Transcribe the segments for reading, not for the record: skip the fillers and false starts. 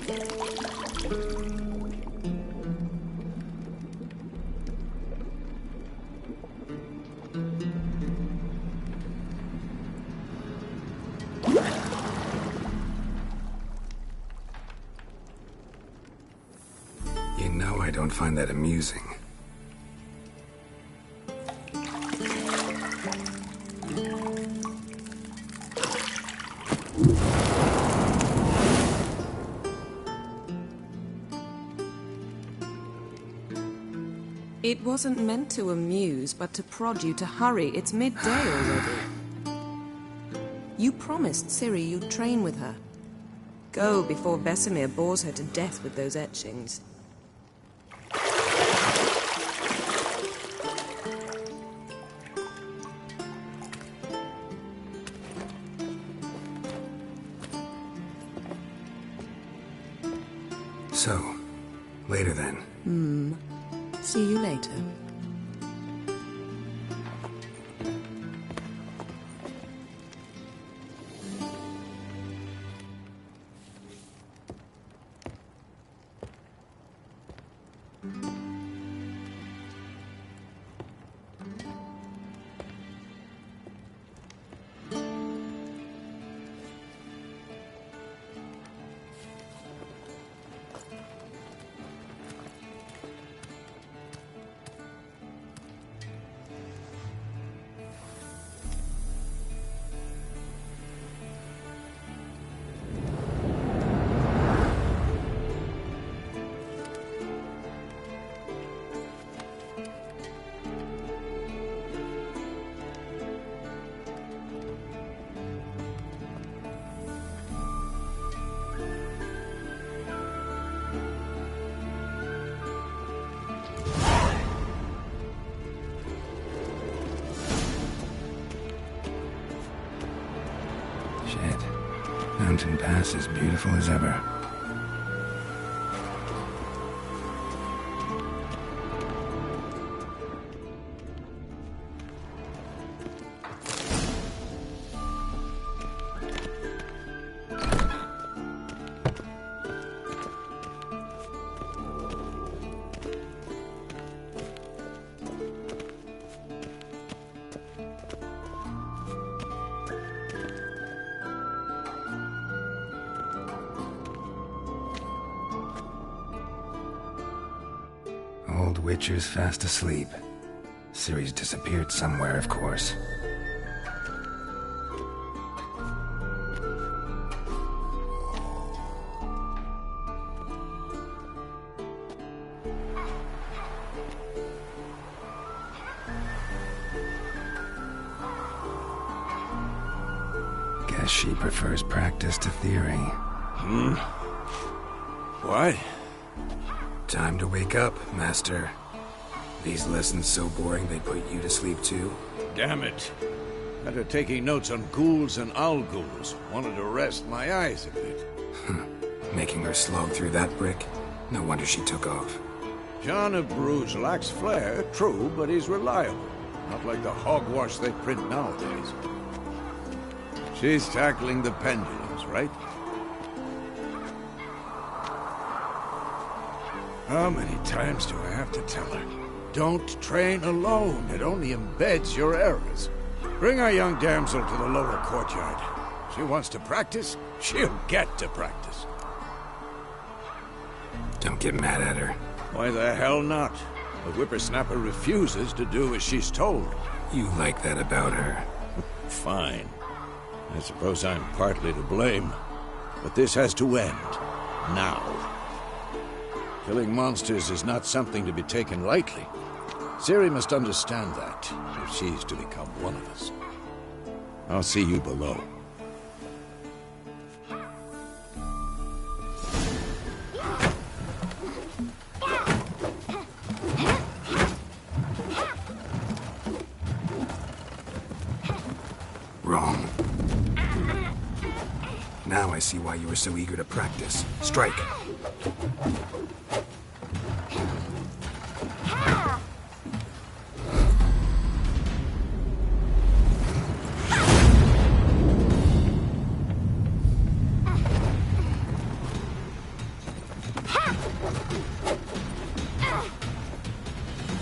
You know I don't find that amusing. It wasn't meant to amuse, but to prod you to hurry. It's midday already. You promised Ciri you'd train with her. Go before Vesemir bores her to death with those etchings. So, later then. See you later. Shit. Mountain Pass is beautiful as ever. Old Witcher's fast asleep. Ciri's disappeared somewhere, of course. Guess she prefers practice to theory. What? Time to wake up, Master. These lessons so boring they put you to sleep too? Damn it. After taking notes on ghouls and owl ghouls, wanted to rest my eyes a bit. Making her slog through that brick? No wonder she took off. John of Bruges lacks flair, true, but he's reliable. Not like the hogwash they print nowadays. She's tackling the pendulums, right? How many times do I have to tell her? Don't train alone. It only embeds your errors. Bring our young damsel to the lower courtyard. She wants to practice, she'll get to practice. Don't get mad at her. Why the hell not? The whippersnapper refuses to do as she's told. You like that about her. Fine. I suppose I'm partly to blame. But this has to end. Now. Killing monsters is not something to be taken lightly. Ciri must understand that, if she's to become one of us. I'll see you below. Wrong. Now I see why you were so eager to practice. Strike.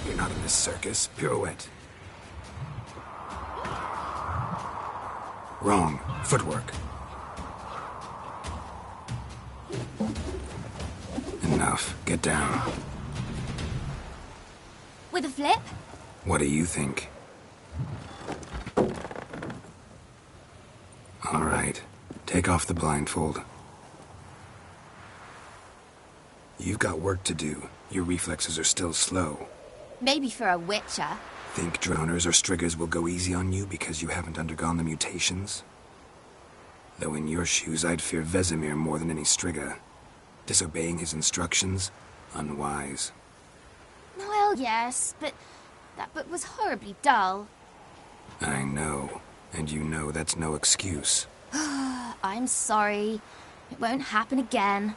You're not in this circus. Pirouette. Wrong. Footwork. Enough. Get down. With a flip? What do you think? All right. Take off the blindfold. You've got work to do. Your reflexes are still slow. Maybe for a witcher. Think droners or striggers will go easy on you because you haven't undergone the mutations? Though in your shoes, I'd fear Vesemir more than any strigger. Disobeying his instructions? Unwise. Well, yes, but that book was horribly dull. I know. And you know that's no excuse. I'm sorry. It won't happen again.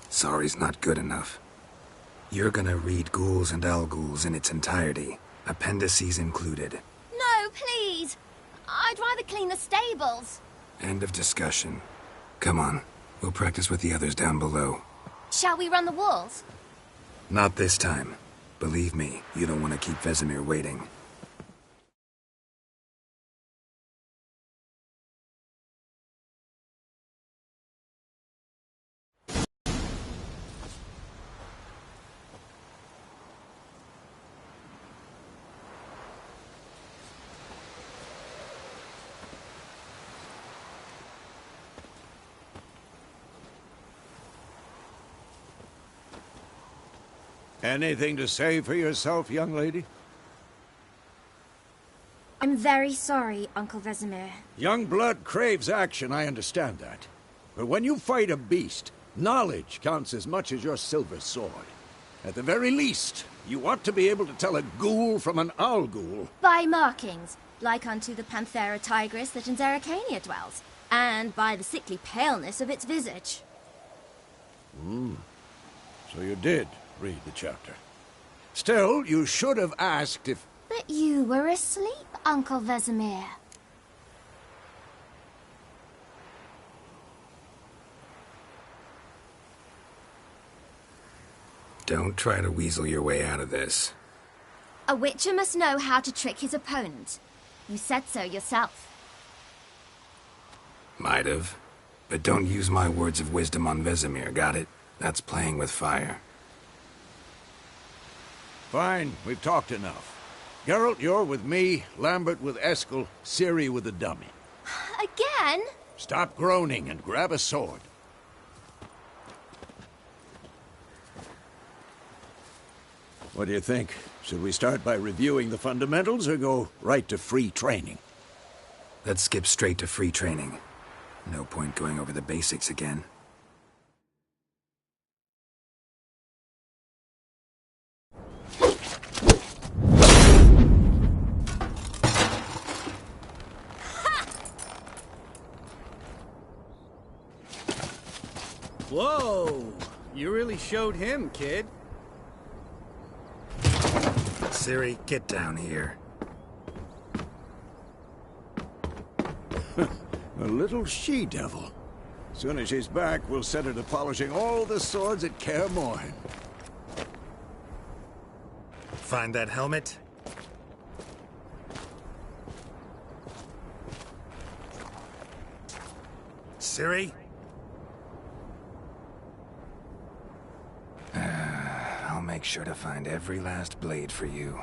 Sorry's not good enough. You're gonna read Ghouls and Al-Ghouls in its entirety, appendices included. No, please! I'd rather clean the stables. End of discussion. Come on, we'll practice with the others down below. Shall we run the walls? Not this time. Believe me, you don't want to keep Vesemir waiting. Anything to say for yourself, young lady? I'm very sorry, Uncle Vesemir. Young blood craves action, I understand that. But when you fight a beast, knowledge counts as much as your silver sword. At the very least, you ought to be able to tell a ghoul from an owl-ghoul. By markings, like unto the Panthera tigris that in Zeracania dwells, and by the sickly paleness of its visage. So you did read the chapter. Still, you should have asked if... But you were asleep, Uncle Vesemir. Don't try to weasel your way out of this. A witcher must know how to trick his opponent. You said so yourself. Might have. But don't use my words of wisdom on Vesemir, got it? That's playing with fire. Fine, we've talked enough. Geralt, you're with me, Lambert with Eskel, Ciri with the dummy. Again? Stop groaning and grab a sword. What do you think? Should we start by reviewing the fundamentals or go right to free training? Let's skip straight to free training. No point going over the basics again. Whoa! You really showed him, kid. Ciri, get down here. A little she-devil. Soon as she's back, we'll set her to polishing all the swords at Kaer Morhen. Find that helmet? Ciri? I'll make sure to find every last blade for you.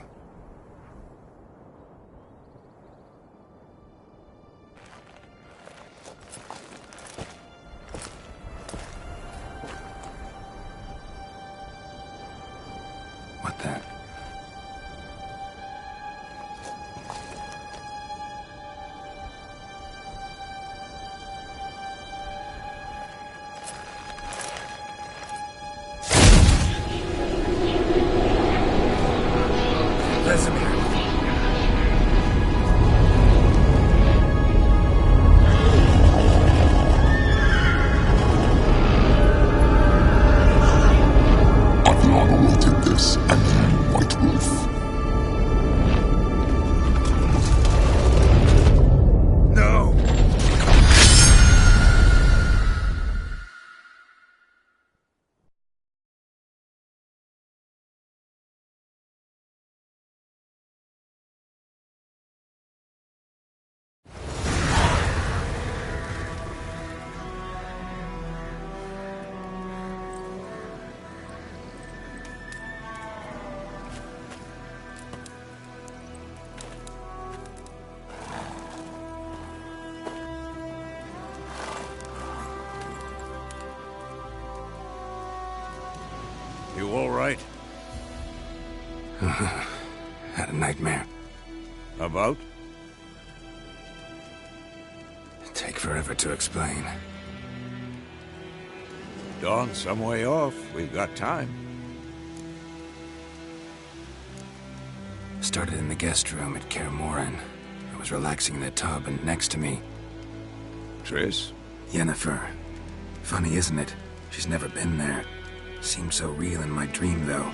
What the? You all right? Had a nightmare. About? Take forever to explain. Dawn's some way off. We've got time. Started in the guest room at Kaer Morhen. I was relaxing in the tub, and next to me, Triss? Yennefer. Funny, isn't it? She's never been there. Seemed so real in my dream, though.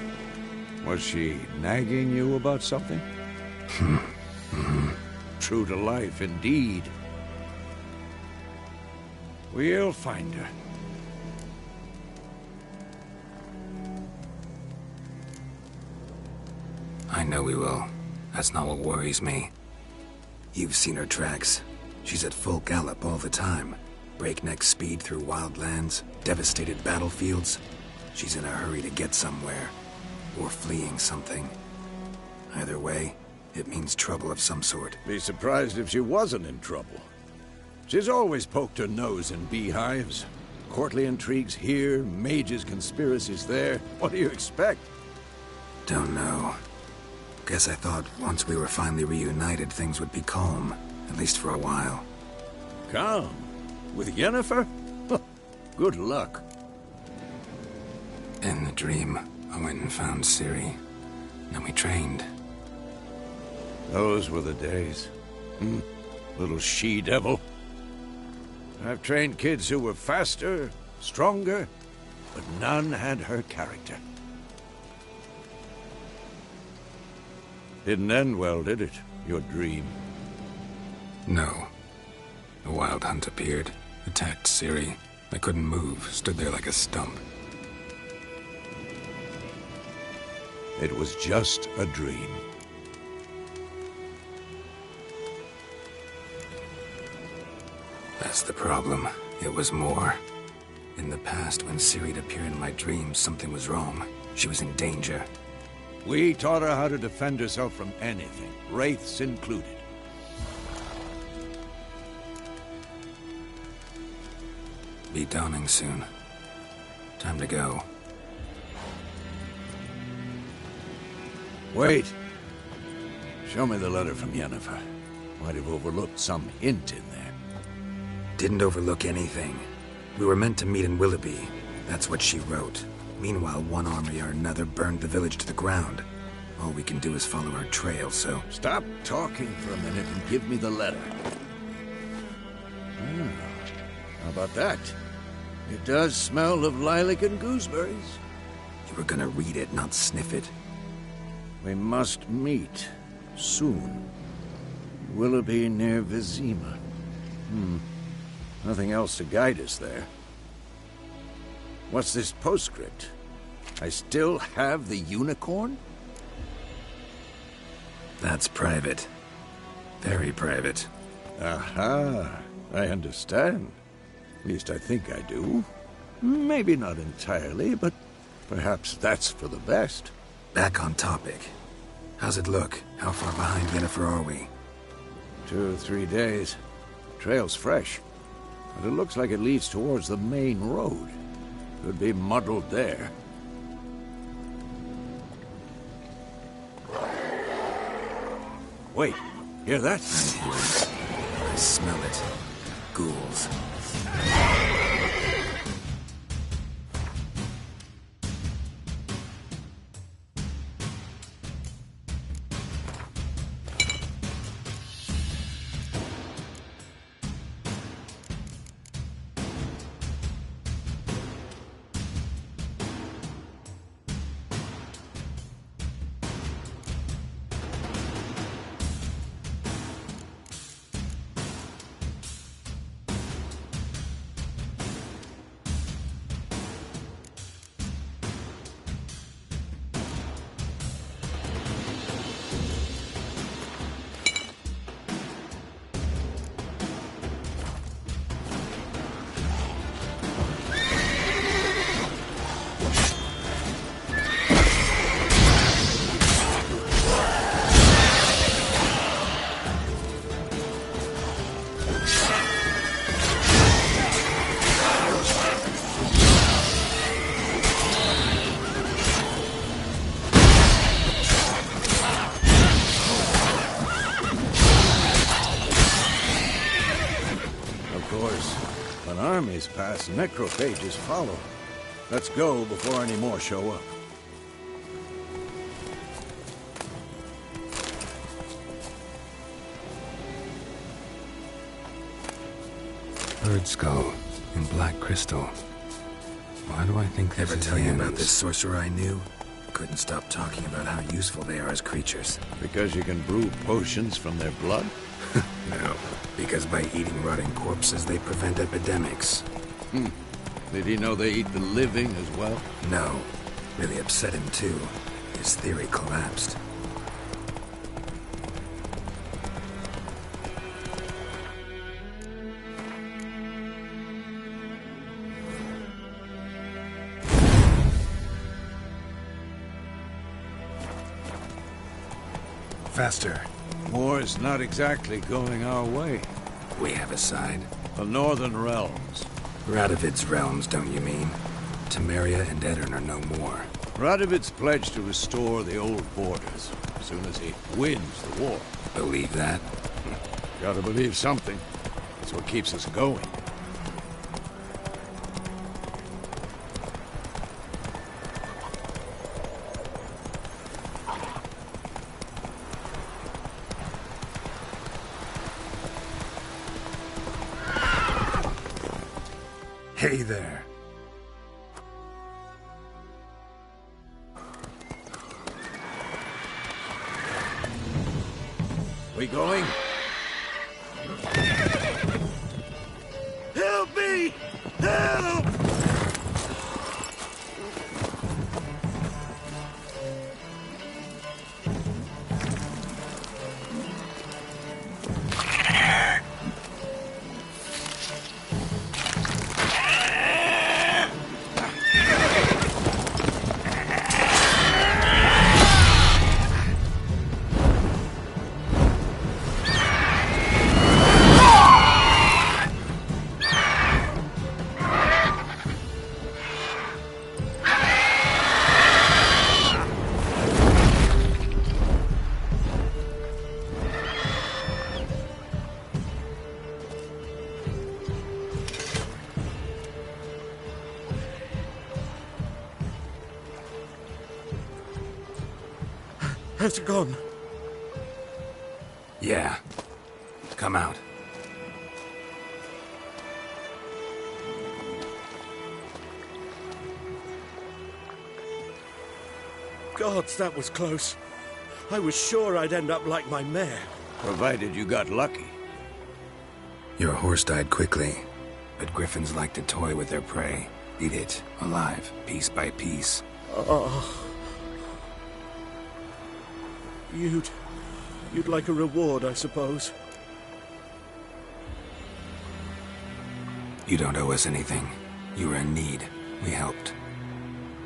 Was she nagging you about something? True to life, indeed. We'll find her. I know we will. That's not what worries me. You've seen her tracks. She's at full gallop all the time. Breakneck speed through wild lands, devastated battlefields. She's in a hurry to get somewhere. Or fleeing something. Either way, it means trouble of some sort. Be surprised if she wasn't in trouble. She's always poked her nose in beehives. Courtly intrigues here, mages' conspiracies there. What do you expect? Don't know. Guess I thought once we were finally reunited, things would be calm. At least for a while. Calm? With Yennefer? Good luck. In the dream, I went and found Ciri. Then we trained. Those were the days. Little she-devil. I've trained kids who were faster, stronger, but none had her character. Didn't end well, did it? Your dream? No. The Wild Hunt appeared, attacked Ciri. I couldn't move, stood there like a stump. It was just a dream. That's the problem. It was more. In the past, when Ciri'd appear in my dreams, something was wrong. She was in danger. We taught her how to defend herself from anything, wraiths included. Be dawning soon. Time to go. Wait. Show me the letter from Yennefer. Might have overlooked some hint in there. Didn't overlook anything. We were meant to meet in Willoughby. That's what she wrote. Meanwhile, one army or another burned the village to the ground. All we can do is follow her trail, so... Stop talking for a minute and give me the letter. How about that? It does smell of lilac and gooseberries. You were gonna read it, not sniff it. We must meet. Soon. Willoughby near Vizima. Nothing else to guide us there. What's this postscript? I still have the unicorn? That's private. Very private. Aha, I understand. At least I think I do. Maybe not entirely, but perhaps that's for the best. Back on topic. How's it look? How far behind Yennefer are we? 2 or 3 days. Trail's fresh, but it looks like it leads towards the main road. Could be muddled there. Wait, hear that? I hear it. I smell it. Ghouls. Armies pass, necrophages follow. Let's go before any more show up. Bird skull in black crystal. Why do I think this Ever is tell the you end? about this sorcerer I knew? Couldn't stop talking about how useful they are as creatures. Because you can brew potions from their blood? No, because by eating rotting corpses, they prevent epidemics. Did he know they eat the living as well? No, really upset him too. His theory collapsed. Faster. War's not exactly going our way. We have a side. The Northern Realms. Radovid's realms, don't you mean? Temeria and Edirn are no more. Radovid's pledged to restore the old borders as soon as he wins the war. Believe that? Gotta believe something. That's what keeps us going. Hey there. We going? Help me! Help! Has it gone? Yeah. Come out. Gods, that was close. I was sure I'd end up like my mare. Provided you got lucky. Your horse died quickly, but griffins like to toy with their prey. Eat it, alive, piece by piece. You'd like a reward, I suppose. You don't owe us anything. You were in need. We helped.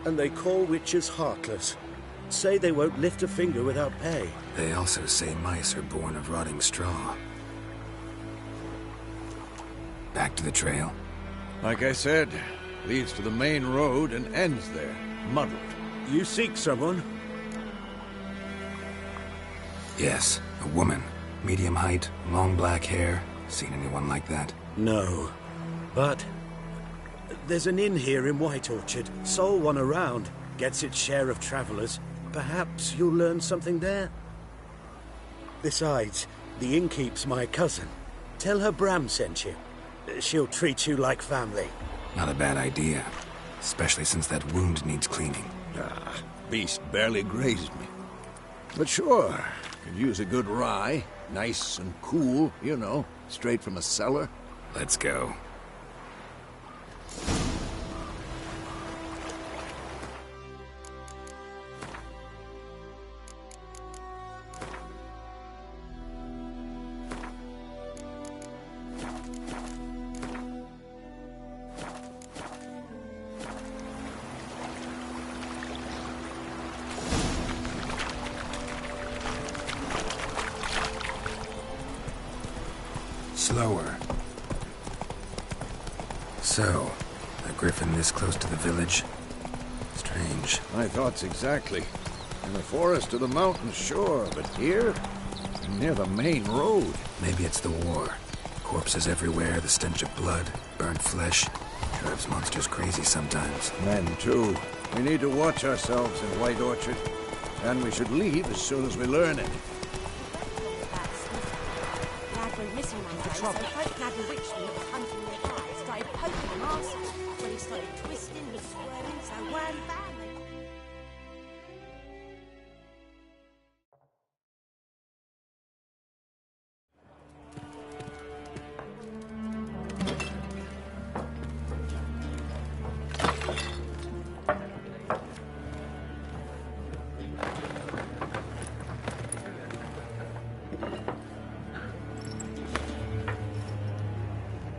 And they call witches heartless. Say they won't lift a finger without pay. They also say mice are born of rotting straw. Back to the trail? Like I said, leads to the main road and ends there, muddled. You seek someone? Yes, a woman. Medium height, long black hair. Seen anyone like that? No. But there's an inn here in White Orchard. Sole one around. Gets its share of travelers. Perhaps you'll learn something there? Besides, the innkeep's my cousin. Tell her Bram sent you. She'll treat you like family. Not a bad idea. Especially since that wound needs cleaning. Beast barely grazed me. But sure, could use a good rye. Nice and cool, you know, straight from a cellar. Let's go. Slower. So, a griffin this close to the village? Strange. My thoughts exactly. In the forest or the mountains, sure, but here? Near the main road. Maybe it's the war. Corpses everywhere, the stench of blood, burnt flesh. Drives monsters crazy sometimes. Men, too. We need to watch ourselves in White Orchard. And we should leave as soon as we learn it.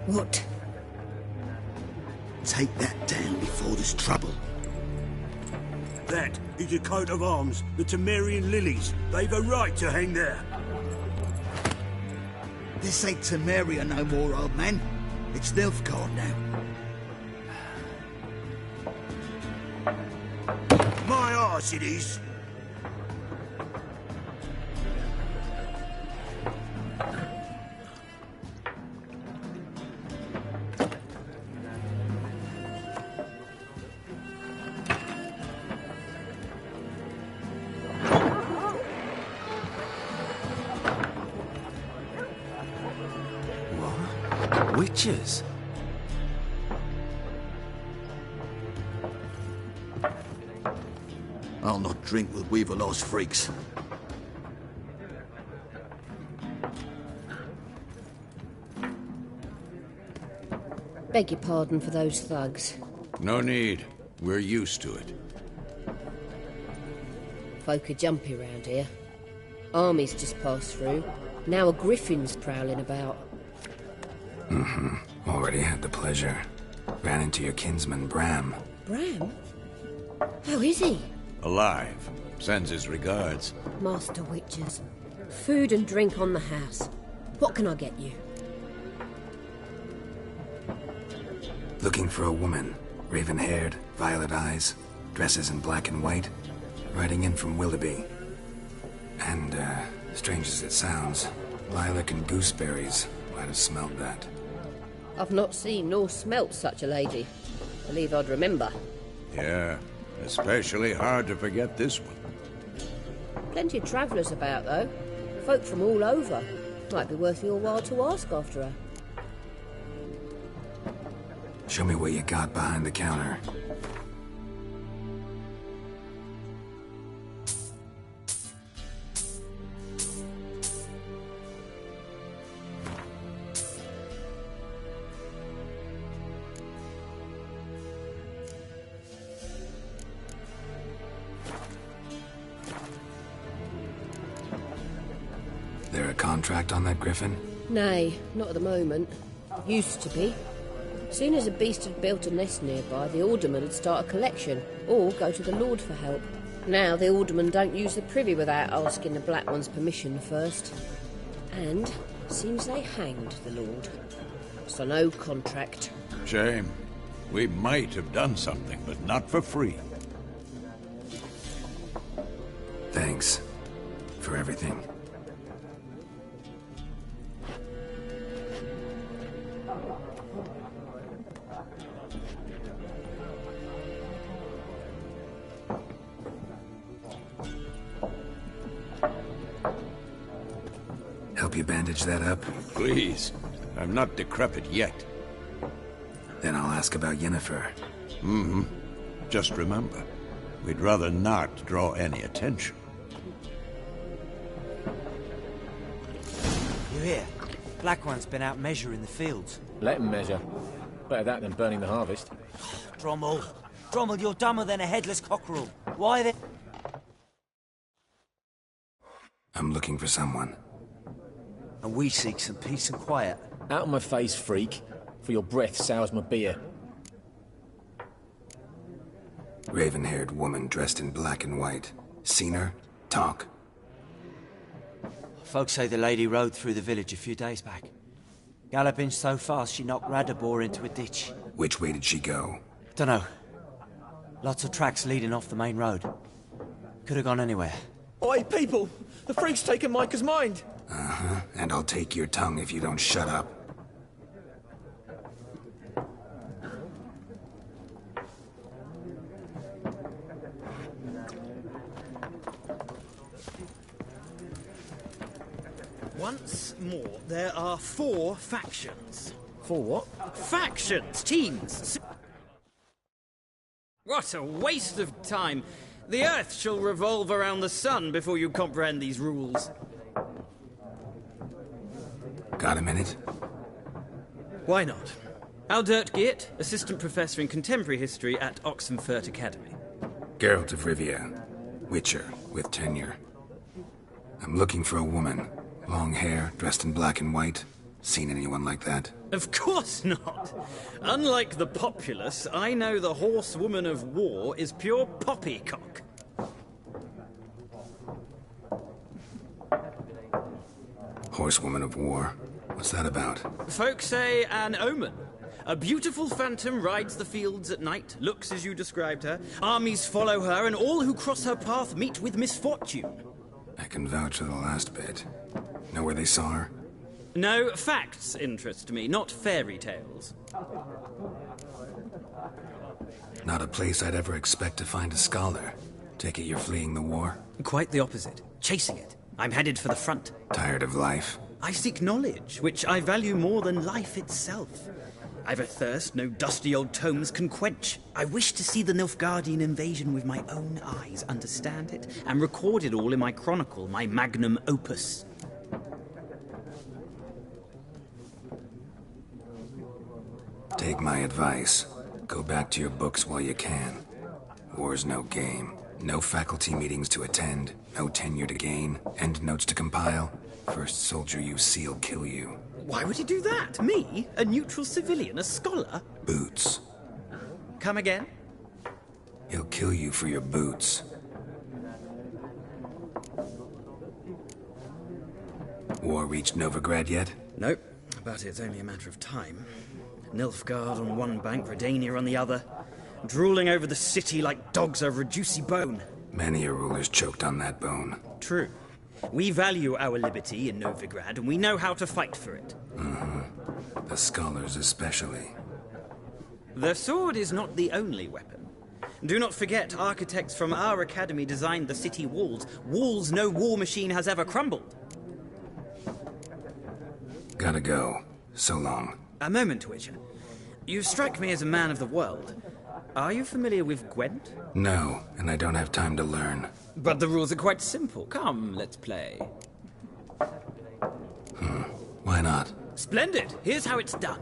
What? Take that down before there's trouble. That is a coat of arms, the Temerian lilies. They've a right to hang there. This ain't Temeria no more, old man. It's Lv100 now. My arse it is. Witches? I'll not drink with Weaverlaw's freaks. Beg your pardon for those thugs. No need. We're used to it. Folk are jumpy round here. Armies just passed through. Now a griffin's prowling about. Already had the pleasure. Ran into your kinsman, Bram. Bram? How is he? Alive. Sends his regards. Master Witches. Food and drink on the house. What can I get you? Looking for a woman. Raven-haired, violet eyes, dresses in black and white. Riding in from Willoughby. And, strange as it sounds, lilac and gooseberries. Might have smelled that. I've not seen nor smelt such a lady. Believe I'd remember. Yeah, especially hard to forget this one. Plenty of travellers about, though. Folk from all over. Might be worth your while to ask after her. Show me what you got behind the counter. There a contract on that griffin? Nay, not at the moment. Used to be. Soon as a beast had built a nest nearby, the alderman would start a collection, or go to the Lord for help. Now the aldermen don't use the privy without asking the Black One's permission first. And seems they hanged the Lord. So no contract. Shame. We might have done something, but not for free. Thanks. For everything. Help you bandage that up? Please. I'm not decrepit yet. Then I'll ask about Yennefer. Just remember, we'd rather not draw any attention. You hear? Black One's been out measuring the fields. Let him measure. Better that than burning the harvest. Drommel! Drommel, you're dumber than a headless cockerel. Why the... I'm looking for someone. And we seek some peace and quiet. Out of my face, freak. For your breath sours my beer. Raven-haired woman dressed in black and white. Seen her? Talk. Folks say the lady rode through the village a few days back. Galloping so fast she knocked Radabor into a ditch. Which way did she go? Dunno. Lots of tracks leading off the main road. Could have gone anywhere. Oi, people! The freak's taken Micah's mind! And I'll take your tongue if you don't shut up. Once more, there are 4 factions. 4 what? Factions, teams. What a waste of time. The Earth shall revolve around the sun before you comprehend these rules. Got a minute? Why not? Aldert Geert, Assistant Professor in Contemporary History at Lv100 Academy. Geralt of Rivia, Witcher with tenure. I'm looking for a woman. Long hair, dressed in black and white. Seen anyone like that? Of course not. Unlike the populace, I know the horsewoman of war is pure poppycock. Horsewoman of war? What's that about? Folk say an omen. A beautiful phantom rides the fields at night, looks as you described her. Armies follow her, and all who cross her path meet with misfortune. I can vouch for the last bit. Know where they saw her? No, facts interest me, not fairy tales. Not a place I'd ever expect to find a scholar. Take it you're fleeing the war? Quite the opposite. Chasing it. I'm headed for the front. Tired of life? I seek knowledge, which I value more than life itself. I've a thirst no dusty old tomes can quench. I wish to see the Nilfgaardian invasion with my own eyes, understand it, and record it all in my chronicle, my magnum opus. Take my advice. Go back to your books while you can. War's no game. No faculty meetings to attend, no tenure to gain, end notes to compile. First soldier you see will kill you. Why would he do that? Me? A neutral civilian? A scholar? Boots. Come again? He'll kill you for your boots. War reached Novigrad yet? Nope, but it's only a matter of time. Nilfgaard on one bank, Redania on the other. Drooling over the city like dogs over a juicy bone. Many a ruler's choked on that bone. True. We value our liberty in Novigrad, and we know how to fight for it. Mm-hmm. The scholars especially. The sword is not the only weapon. Do not forget, architects from our academy designed the city walls. Walls no war machine has ever crumbled. Gotta go. So long. A moment, Witcher. You strike me as a man of the world. Are you familiar with Gwent? No, and I don't have time to learn. But the rules are quite simple. Come, let's play. Why not? Splendid. Here's how it's done.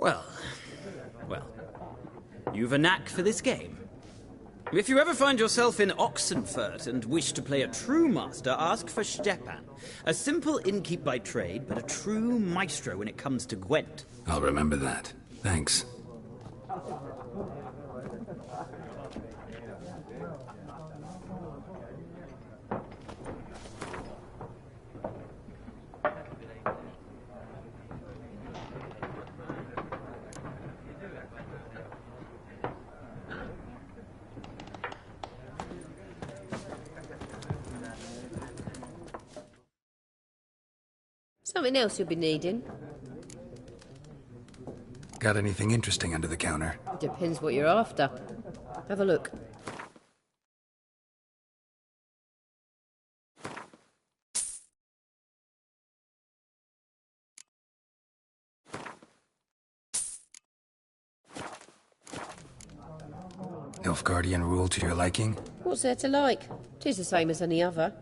Well, you've a knack for this game. If you ever find yourself in Oxenfurt and wish to play a true master, ask for Stepan. A simple innkeep by trade, but a true maestro when it comes to Gwent. I'll remember that. Thanks. Something else you'll be needing? Got anything interesting under the counter? Depends what you're after. Have a look. Nilfgaardian rule to your liking? What's there to like? 'Tis the same as any other.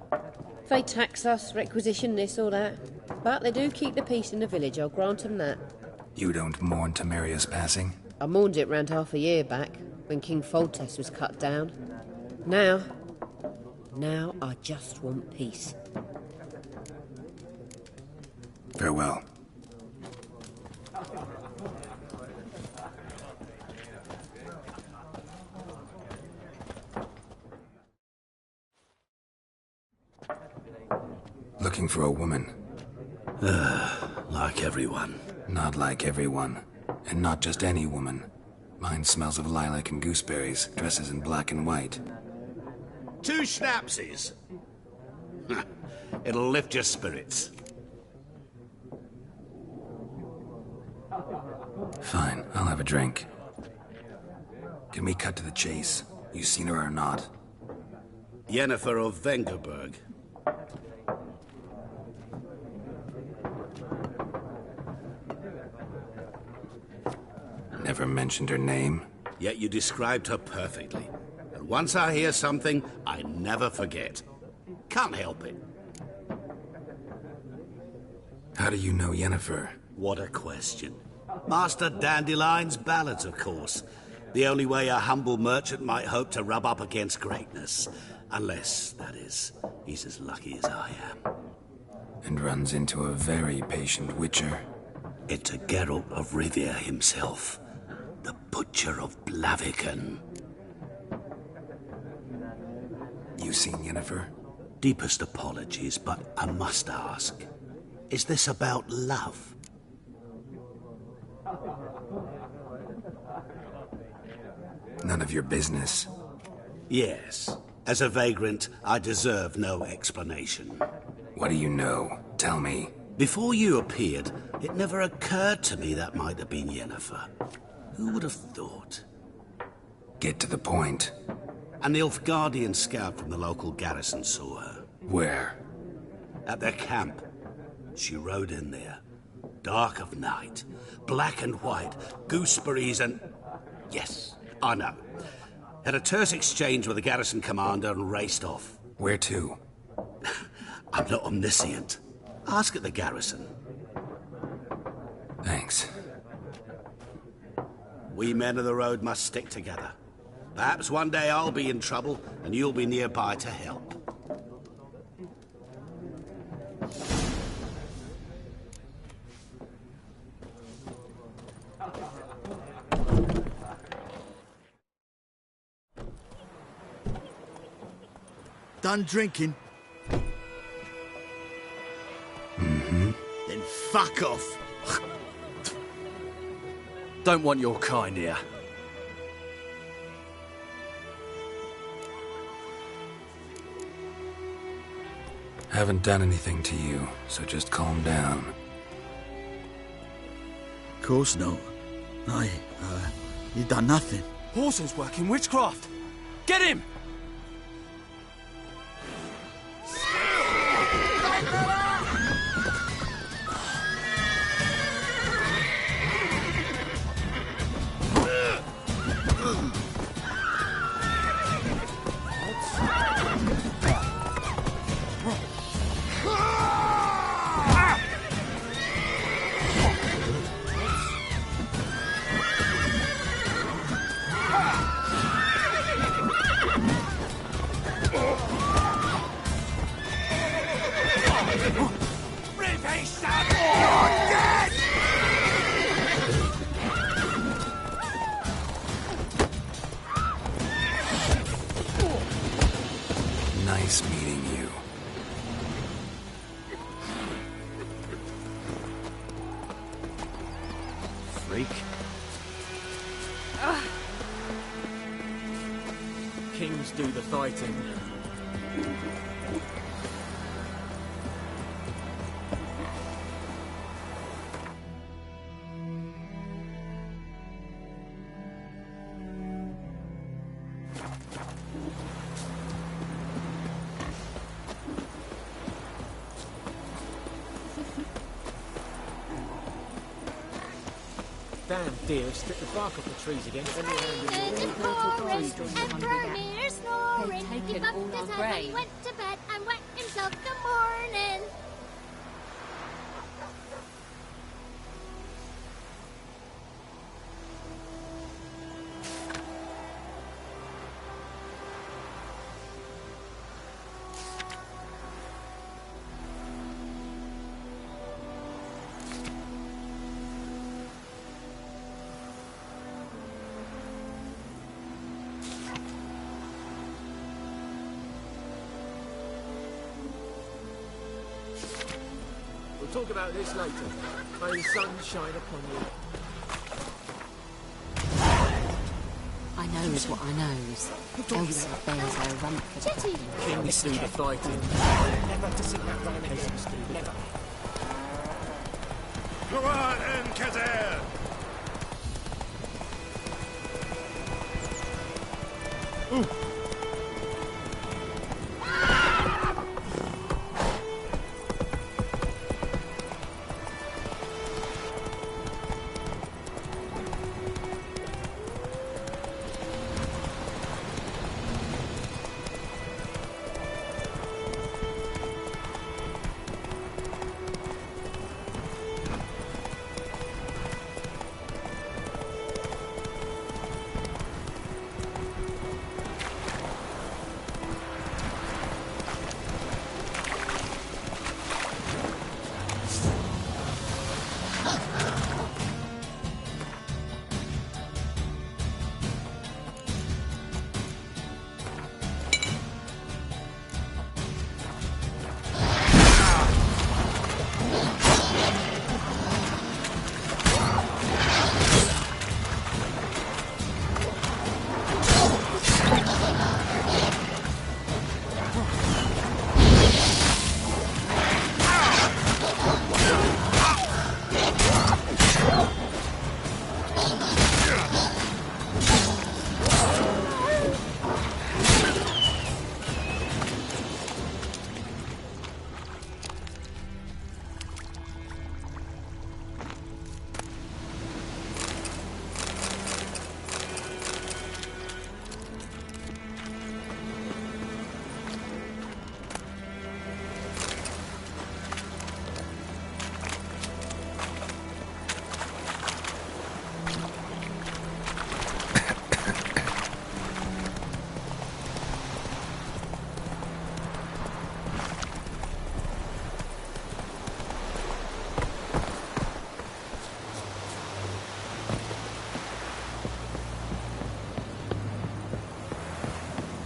They tax us, requisition this or that. But they do keep the peace in the village, I'll grant them that. You don't mourn Temeria's passing? I mourned it round half a year back, when King Foltest was cut down. Now I just want peace. Farewell. Looking for a woman. Like everyone. Not like everyone. And not just any woman. Mine smells of lilac and gooseberries, dresses in black and white. 2 schnapsies. It'll lift your spirits. Fine, I'll have a drink. Can we cut to the chase? You seen her or not? Yennefer of Vengerberg. Never mentioned her name. Yet you described her perfectly. And once I hear something, I never forget. Can't help it. How do you know Yennefer? What a question. Master Dandelion's ballads, of course. The only way a humble merchant might hope to rub up against greatness. Unless, that is, he's as lucky as I am. And runs into a very patient witcher. Into Geralt of Rivia himself. The Butcher of Blaviken. You seen Yennefer? Deepest apologies, but I must ask. Is this about love? None of your business. Yes. As a vagrant, I deserve no explanation. What do you know? Tell me. Before you appeared, it never occurred to me that might have been Yennefer. Who would have thought? Get to the point. An Nilfgaardian scout from the local garrison saw her. Where? At their camp. She rode in there. Dark of night. Black and white. Gooseberries and... Yes, I know. Had a terse exchange with the garrison commander and raced off. Where to? I'm not omniscient. Ask at the garrison. Thanks. We men of the road must stick together. Perhaps one day I'll be in trouble and you'll be nearby to help. Done drinking? Mm-hmm. Then fuck off. Don't want your kind here. Haven't done anything to you, so just calm down. Of course not. You done nothing. Horsel's working witchcraft. Get him! Kings do the fighting. Damn deer, strip the bark off the trees again. And Vermeer snoring. He bumped his head when he went to bed and wet himself the morning. We'll talk about this later. May the sun shine upon you. I knows what I knows. Elsa bears her rump for the packing. Kings do the fighting. Never to see that rhyme again. Never. Gloire and Kazer!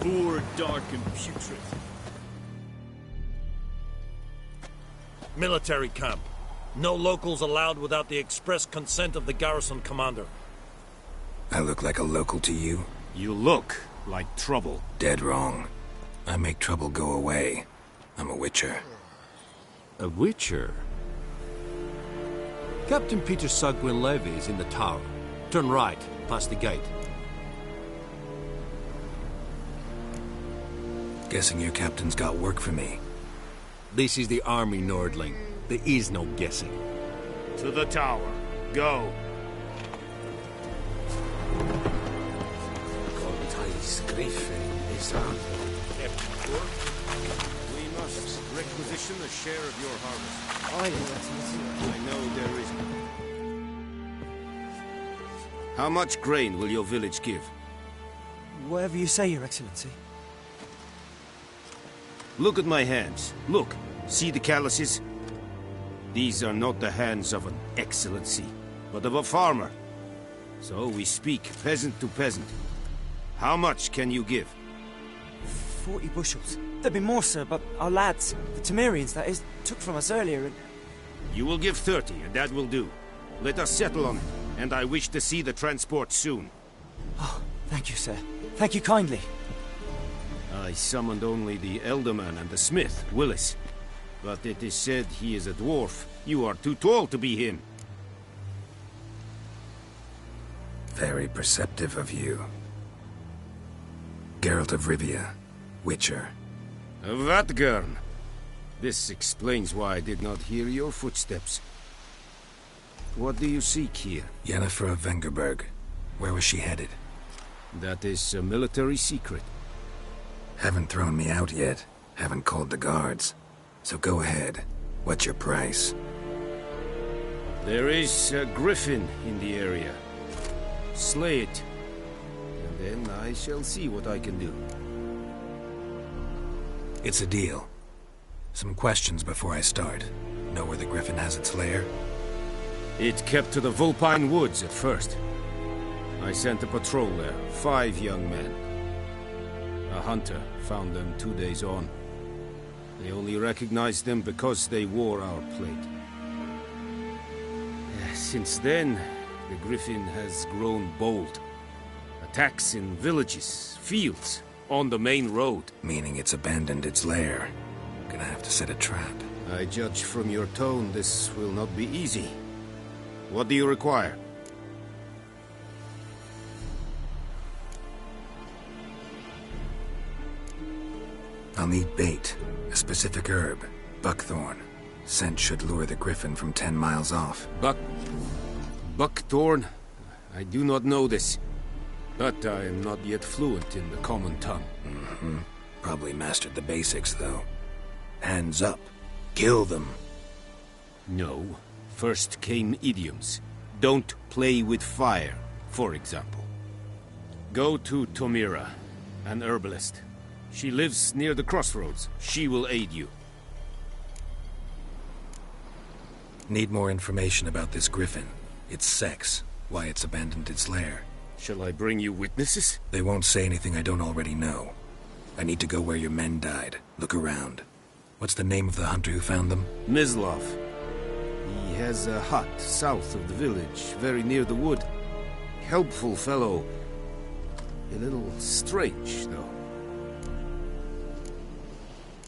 Poor, dark, and putrid. Military camp. No locals allowed without the express consent of the garrison commander. I look like a local to you? You look like trouble. Dead wrong. I make trouble go away. I'm a witcher. A witcher? Captain Peter Sagwin Levy is in the tower. Turn right, past the gate. Guessing your captain's got work for me. This is the army, Nordling. There is no guessing. To the tower. Go. We must requisition a share of your harvest. I know there is. How much grain will your village give? Whatever you say, Your Excellency. Look at my hands. Look. See the calluses? These are not the hands of an excellency, but of a farmer. So we speak peasant to peasant. How much can you give? 40 bushels. There'd be more, sir, but our lads, the Temerians, that is, took from us earlier and... You will give 30, and that will do. Let us settle on it, and I wish to see the transport soon. Oh, thank you, sir. Thank you kindly. I summoned only the Elderman and the smith, Willis. But it is said he is a dwarf. You are too tall to be him. Very perceptive of you. Geralt of Rivia, Witcher. Vatgern. This explains why I did not hear your footsteps. What do you seek here? Yennefer of Vengerberg. Where was she headed? That is a military secret. Haven't thrown me out yet. Haven't called the guards. So go ahead. What's your price? There is a griffin in the area. Slay it. And then I shall see what I can do. It's a deal. Some questions before I start. Know where the griffin has its lair? It kept to the Vulpine Woods at first. I sent a patrol there, 5 young men. A hunter found them 2 days on. They only recognized them because they wore our plate. Since then, the griffin has grown bold. Attacks in villages, fields, on the main road. Meaning it's abandoned its lair. Gonna have to set a trap. I judge from your tone this will not be easy. What do you require? I'll need bait, a specific herb, buckthorn. Scent should lure the griffin from 10 miles off. Buckthorn? I do not know this. But I am not yet fluent in the common tongue. Mm-hmm. Probably mastered the basics, though. Hands up. Kill them. No. First came idioms. Don't play with fire, for example. Go to Tomira, an herbalist. She lives near the crossroads. She will aid you. Need more information about this griffin. Its sex, why it's abandoned its lair. Shall I bring you witnesses? They won't say anything I don't already know. I need to go where your men died. Look around. What's the name of the hunter who found them? Mislav. He has a hut south of the village, very near the wood. Helpful fellow. A little strange, though.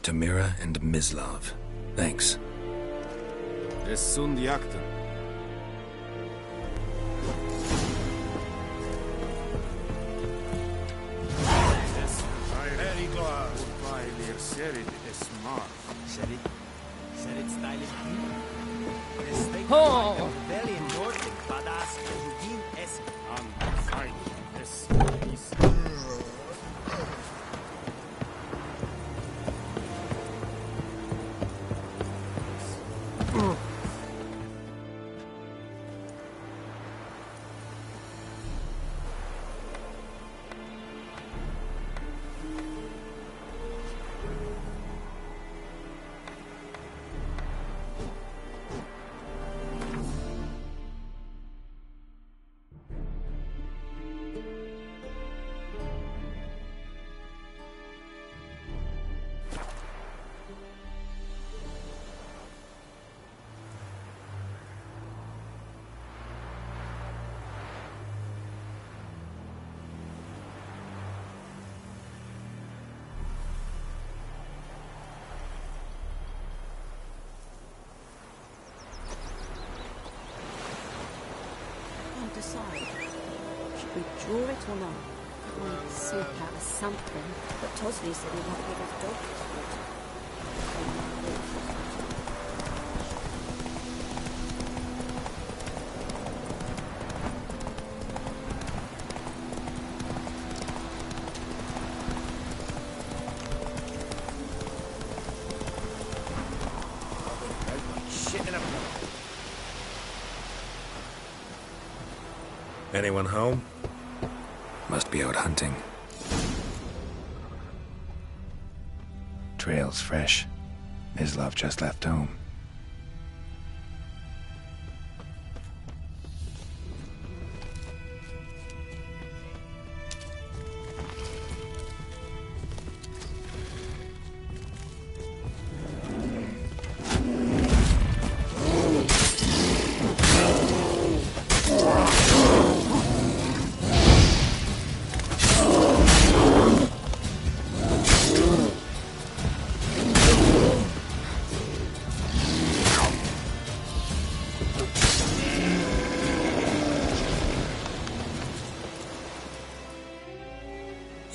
Tamira and Mislav. Thanks. Es sunt jakten. Oh! Decide. Should we draw it or not? We'll sort out something. But Tosley said he'd have to give us dogs. Anyone home? Must be out hunting. Trail's fresh. Mislav just left home.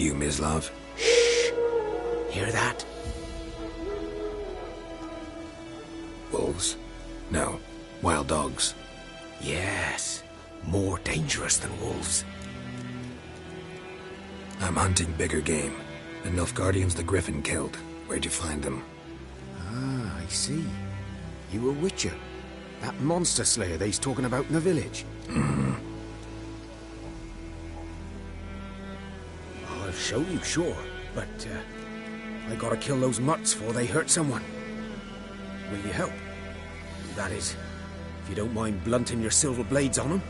You, Mislav? Hear that? Wolves? No. Wild dogs. Yes. More dangerous than wolves. I'm hunting bigger game. The Nilfgaardians the Griffin killed. Where'd you find them? Ah, I see. You a witcher. That monster slayer they's talking about in the village. Mm-hmm. I'll show you, sure. But, I gotta kill those mutts before they hurt someone. Will you help? That is, if you don't mind blunting your silver blades on them.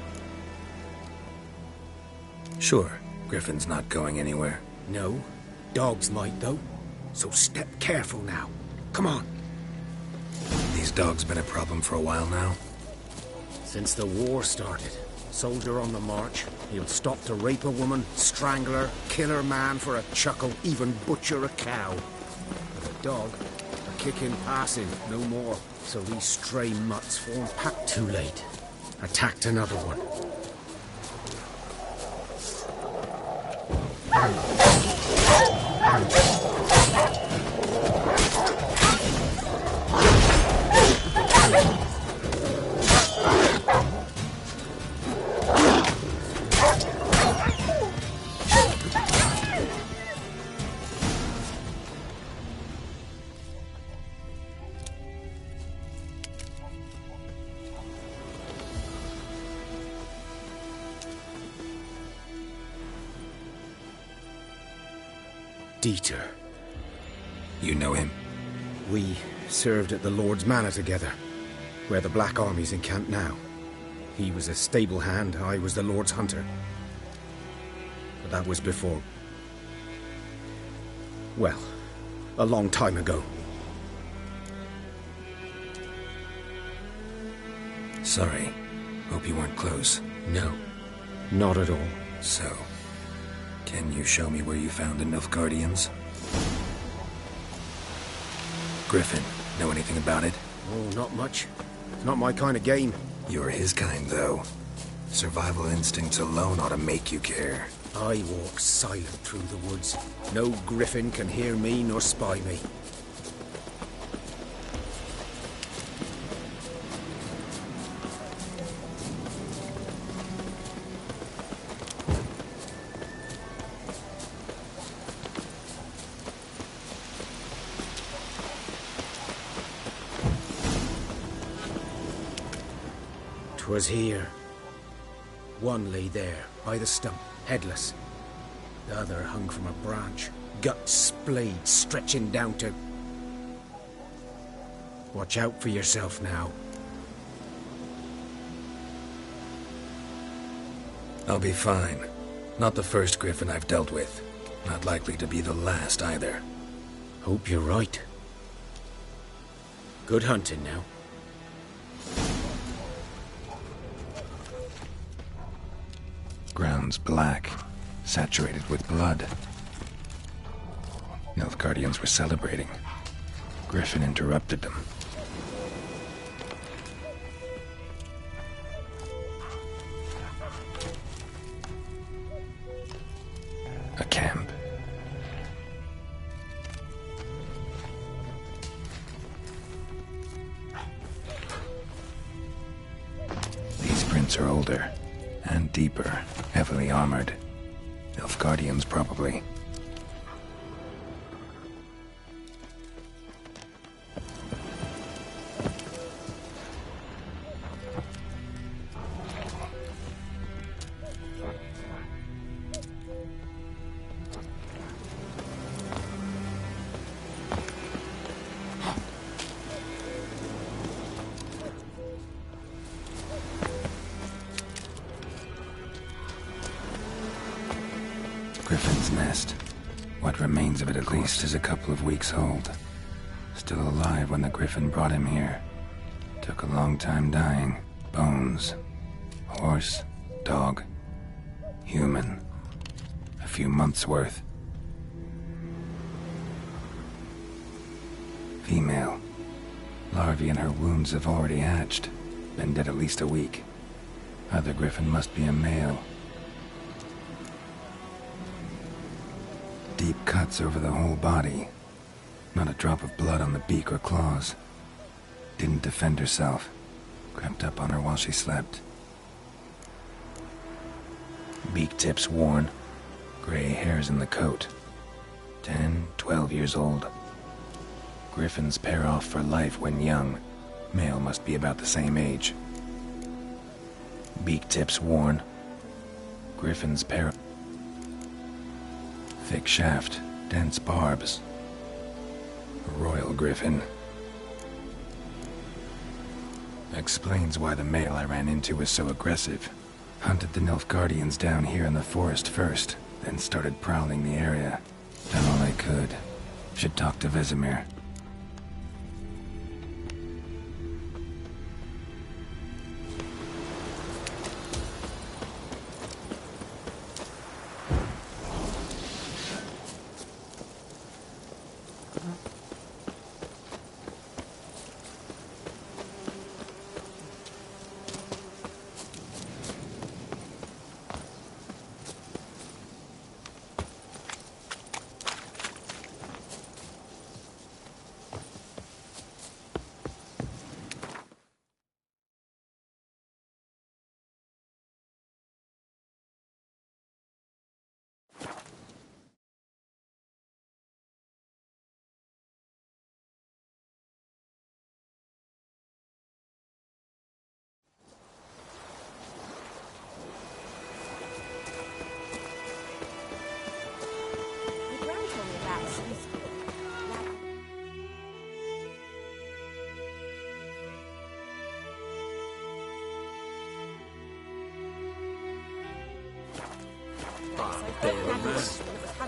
Sure. Griffin's not going anywhere. No. Dogs might, though. So step careful now. Come on. These dogs been a problem for a while now? Since the war started. Soldier on the march. He'll stop to rape a woman, strangle her, kill her man for a chuckle, even butcher a cow. But a dog, a kick in passing, no more. So these stray mutts form pack too late. Attacked another one. Dieter. You know him? We served at the Lord's Manor together, where the Black Army's encamped now. He was a stable hand, I was the Lord's hunter. But that was before... well, a long time ago. Sorry. Hope you weren't close. No, not at all. So, can you show me where you found the Nilfgaardians? Griffin, know anything about it? Oh, not much. It's not my kind of game. You're his kind, though. Survival instincts alone ought to make you care. I walk silent through the woods. No griffin can hear me nor spy me. Was here. One lay there, by the stump, headless. The other hung from a branch, gut splayed, stretching down to... Watch out for yourself now. I'll be fine. Not the first griffin I've dealt with. Not likely to be the last, either. Hope you're right. Good hunting now. Ground's black, saturated with blood. Nilfgaardians were celebrating. Griffin interrupted them. A camp. These prints are older. And deeper, heavily armored. Nilfgaardians, probably. Griffin's nest. What remains of it, at least, is a couple of weeks old. Still alive when the Griffin brought him here. Took a long time dying. Bones. Horse. Dog. Human. A few months' worth. Female. Larvae in her wounds have already hatched. Been dead at least a week. Other Griffin must be a male. Deep cuts over the whole body. Not a drop of blood on the beak or claws. Didn't defend herself. Crept up on her while she slept. Beak tips worn. Gray hairs in the coat. 10, 12 years old. Griffins pair off for life when young. Male must be about the same age. Beak tips worn. Griffins pair. Thick shaft, dense barbs. A royal griffin. Explains why the male I ran into was so aggressive. Hunted the Nilfgaardians down here in the forest first, then started prowling the area. Done all I could. Should talk to Vesemir.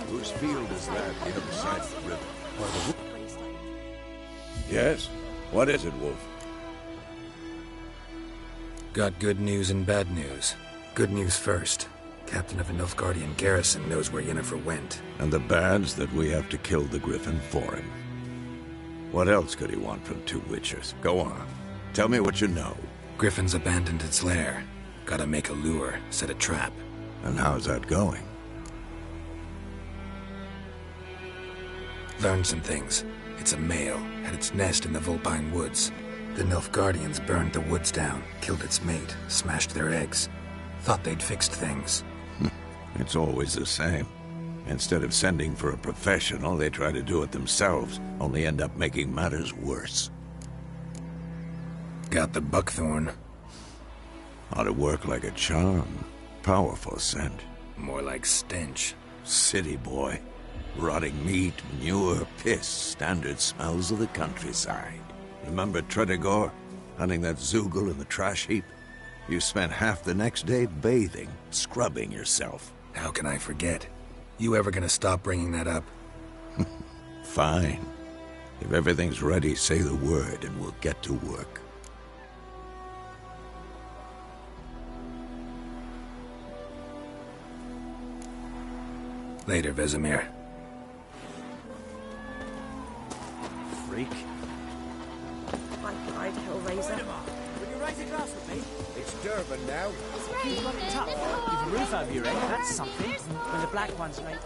Whose field is that the other side of the river? Yes? What is it, Wolf? Got good news and bad news. Good news first. Captain of a Nilfgaardian garrison knows where Yennefer went. And the bad's that we have to kill the Griffin for him. What else could he want from two Witchers? Go on. Tell me what you know. Griffin's abandoned its lair. Gotta make a lure, set a trap. And how's that going? Learned some things. It's a male, had its nest in the Vulpine Woods. The Nilfgaardians burned the woods down, killed its mate, smashed their eggs. Thought they'd fixed things. It's always the same. Instead of sending for a professional, they try to do it themselves, only end up making matters worse. Got the buckthorn. Ought to work like a charm. Powerful scent. More like stench. City boy. Rotting meat, manure, piss, standard smells of the countryside. Remember Tredegor? Hunting that Zoogle in the trash heap? You spent half the next day bathing, scrubbing yourself. How can I forget? You ever gonna stop bringing that up? Fine. If everything's ready, say the word and we'll get to work. Later, Vesemir. Freak. My bride, Hellraiser. Will you raise a glass with me? It's Durban now. You've got it tough. You've a roof over your head, that's something. When the black one's late.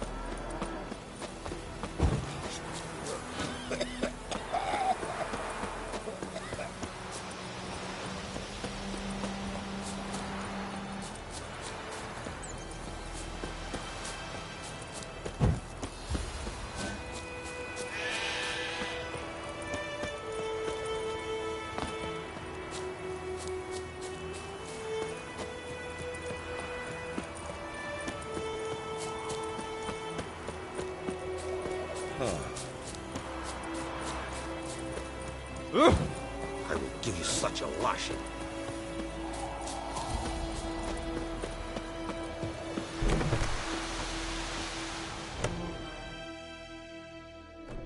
I will give you such a lashing.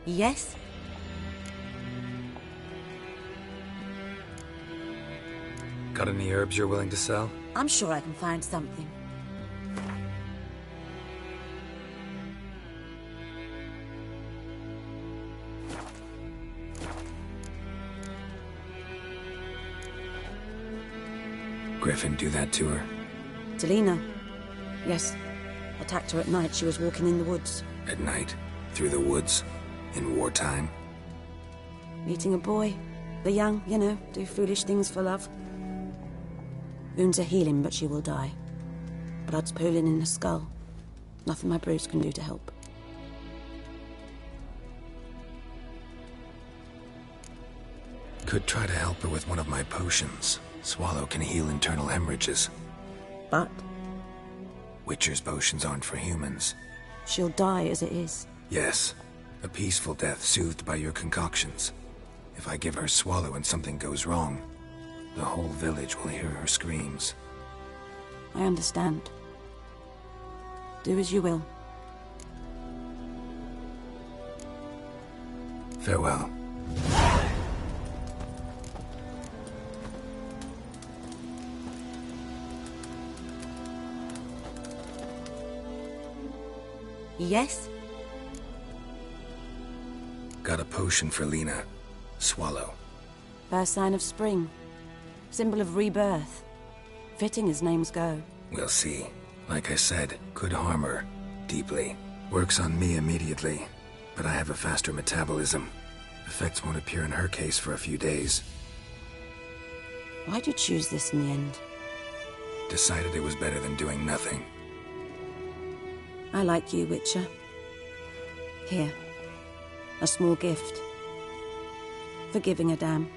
Yes? Got any herbs you're willing to sell? I'm sure I can find something. Griffin do that to her? Delina? Yes. Attacked her at night. She was walking in the woods. At night, through the woods, in wartime. Meeting a boy. The young, you know, do foolish things for love. Wounds are healing, but she will die. Blood's pooling in the skull. Nothing my bruise can do to help. Could try to help her with one of my potions. Swallow can heal internal hemorrhages. But? Witcher's potions aren't for humans. She'll die as it is. Yes. A peaceful death soothed by your concoctions. If I give her Swallow and something goes wrong, the whole village will hear her screams. I understand. Do as you will. Farewell. Yes? Got a potion for Lena. Swallow. First sign of spring. Symbol of rebirth. Fitting as names go. We'll see. Like I said, could harm her. Deeply. Works on me immediately. But I have a faster metabolism. Effects won't appear in her case for a few days. Why'd you choose this in the end? Decided it was better than doing nothing. I like you, Witcher. Here. A small gift. For giving a damn.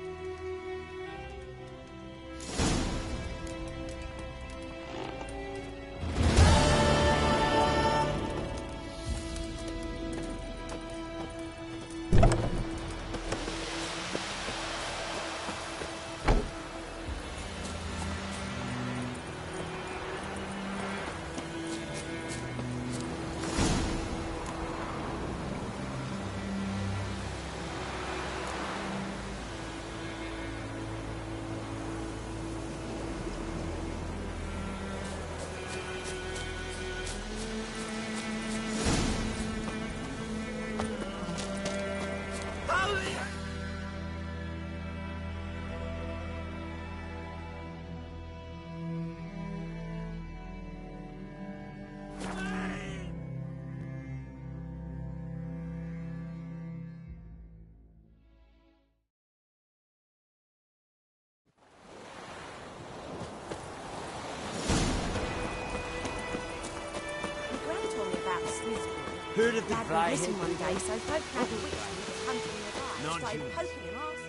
Heard of the Dad fly? was missing one day, so folk found a witch who was hunting nearby. Started poking him off.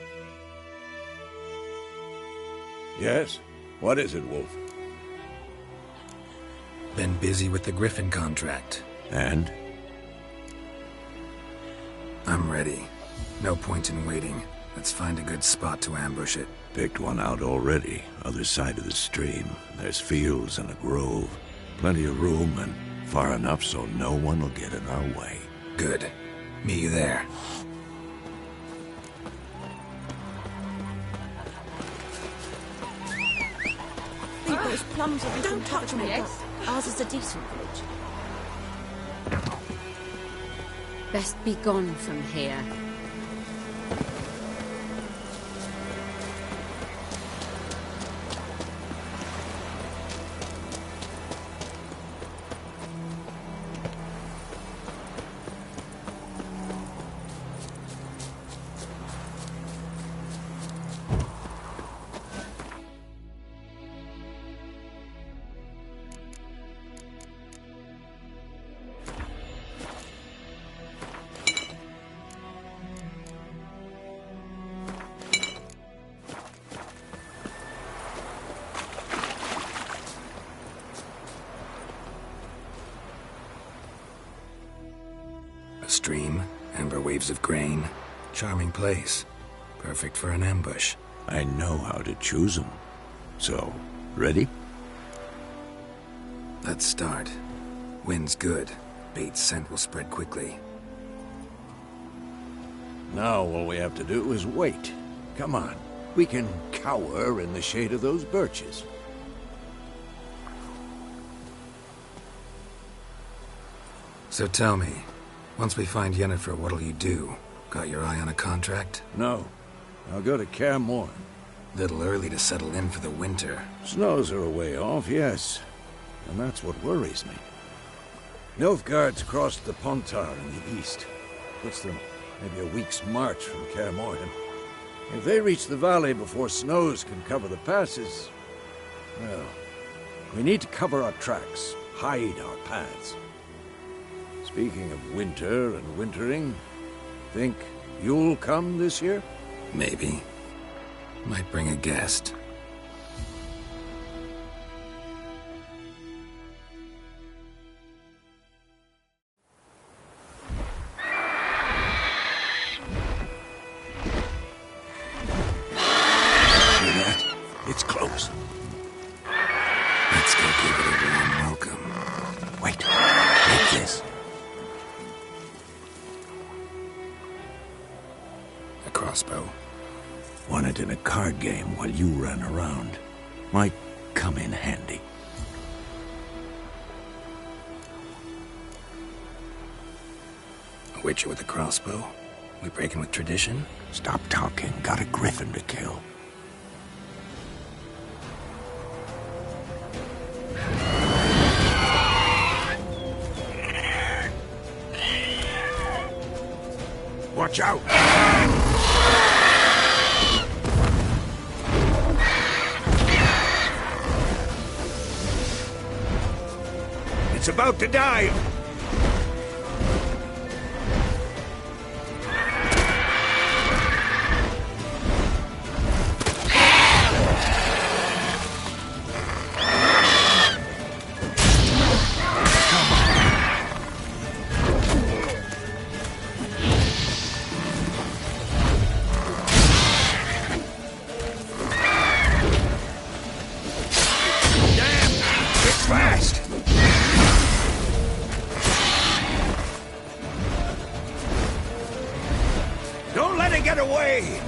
Yes? What is it, Wolf? Been busy with the Griffin contract. And? I'm ready. No point in waiting. Let's find a good spot to ambush it. Picked one out already. Other side of the stream. There's fields and a grove. Plenty of room and far enough so no one will get in our way. Good. Meet you there. Leave those plums or don't touch me. Yes. Ours is a decent village. Best be gone from here. A stream, amber waves of grain. Charming place. Perfect for an ambush. I know how to choose them. So, ready? Let's start. Wind's good. Bait's scent will spread quickly. Now all we have to do is wait. Come on. We can cower in the shade of those birches. So tell me, once we find Yennefer, what'll you do? Got your eye on a contract? No. I'll go to Kaer Morhen. Little early to settle in for the winter. Snows are a way off, yes. And that's what worries me. Nilfgaard's crossed the Pontar in the east. Puts them maybe a week's march from Kaer Morhen. If they reach the valley before snows can cover the passes, well, we need to cover our tracks, hide our paths. Speaking of winter and wintering, think you'll come this year? Maybe. Might bring a guest. It's close. Let's go give it a warm welcome. Wait. Take this. A crossbow. Won it in a card game while you ran around. Might come in handy. A witcher with a crossbow? We breaking with tradition? Stop talking. Got a griffin to kill. Watch out! It's about to dive! Fast! Don't let it get away!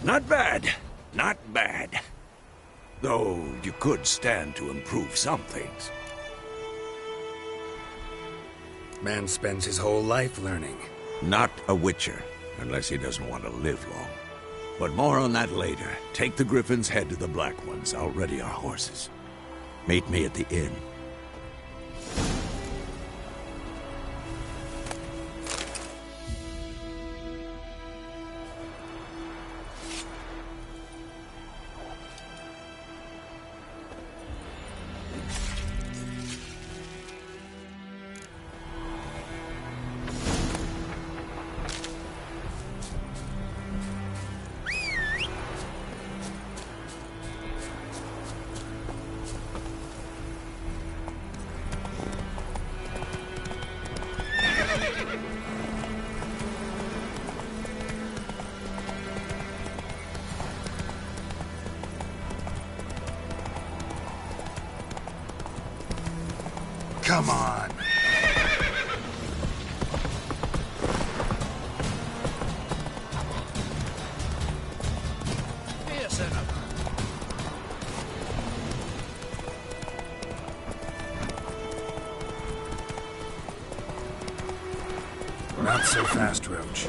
Not bad. Not bad. Though you could stand to improve some things. Man spends his whole life learning. Not a witcher, unless he doesn't want to live long. But more on that later. Take the Griffin's head to the Black Ones. I'll ready our horses. Meet me at the inn. Come on. Not so fast, Roach.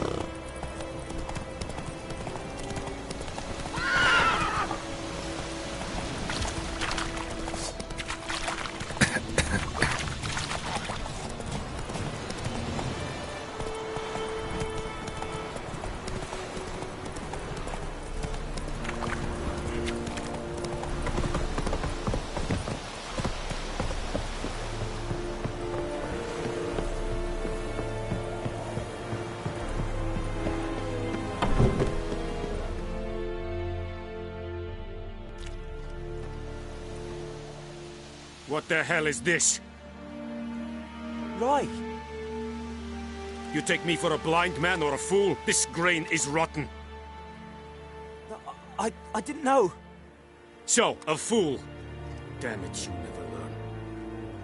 What the hell is this? Right. You take me for a blind man or a fool? This grain is rotten. I didn't know. So, a fool. Damn it, you never learn.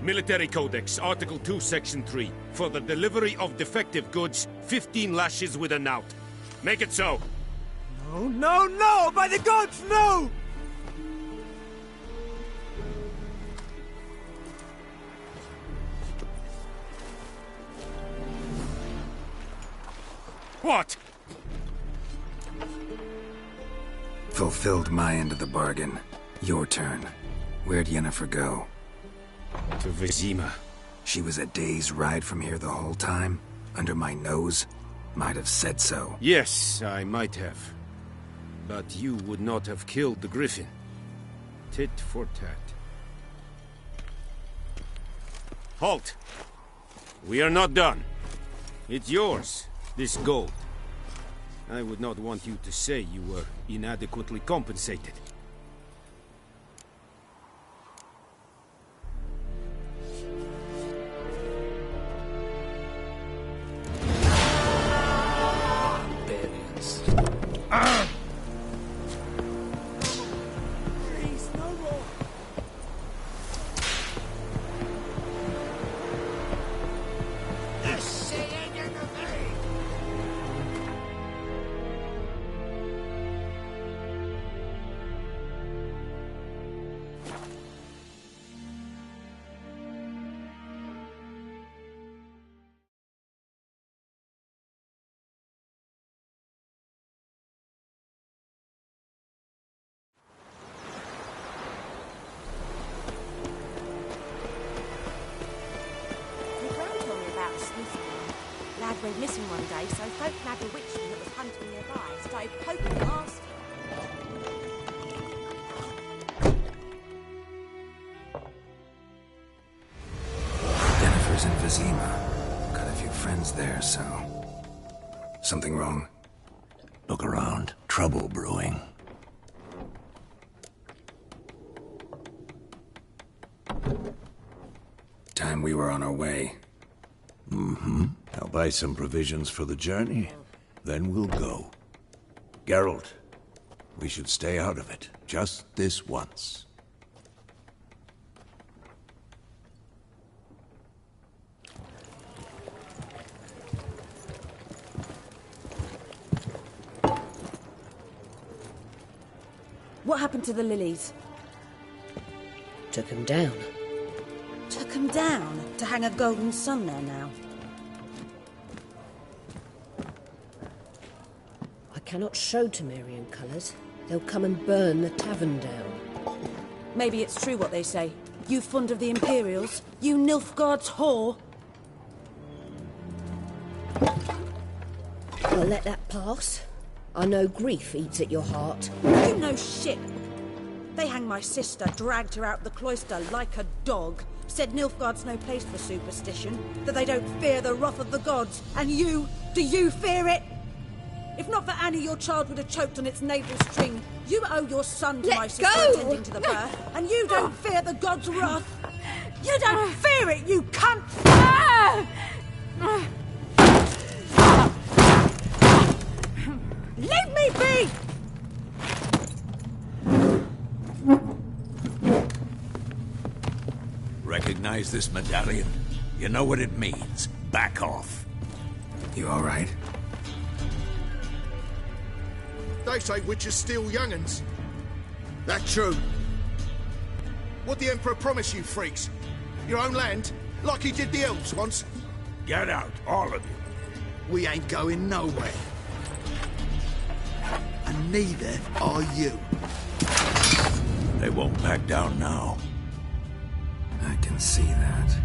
Military Codex, Article 2, Section 3. For the delivery of defective goods, 15 lashes with a knout. Make it so. No, no, no! By the gods, no! What? Fulfilled my end of the bargain. Your turn. Where'd Yennefer go? To Vizima. She was a day's ride from here the whole time? Under my nose? Might have said so. Yes, I might have. But you would not have killed the griffin. Tit for tat. Halt! We are not done. It's yours, this gold. I would not want you to say you were inadequately compensated. Barbarians. Please, no more. Lad went missing one day, so folk nabbed a witchman that was hunting nearby. Started poking and asking. Yennefer's in Vizima. Got a few friends there, so... Something wrong? Look around. Trouble brewing. Time we were on our way. Mm-hmm. I'll buy some provisions for the journey. Then we'll go. Geralt, we should stay out of it. Just this once. What happened to the lilies? Took 'em down. Took 'em down to hang a golden sun there now. I cannot show Temerian colours. They'll come and burn the tavern down. Maybe it's true what they say. You fond of the Imperials? You Nilfgaard's whore? I'll let that pass. I know grief eats at your heart. You know shit. They hanged my sister, dragged her out the cloister like a dog. Said Nilfgaard's no place for superstition, that they don't fear the wrath of the gods. And you, do you fear it? If not for Annie, your child would have choked on its navel string. You owe your son to my sister attending to the birth, and you don't fear the gods' wrath. You don't fear it, you cunt! Leave me be! Recognize this medallion? You know what it means. Back off. You all right? They say witches steal young'uns. That true. What the Emperor promise you, freaks? Your own land? Like he did the elves once? Get out, all of you. We ain't going nowhere. And neither are you. They won't back down now. I can see that.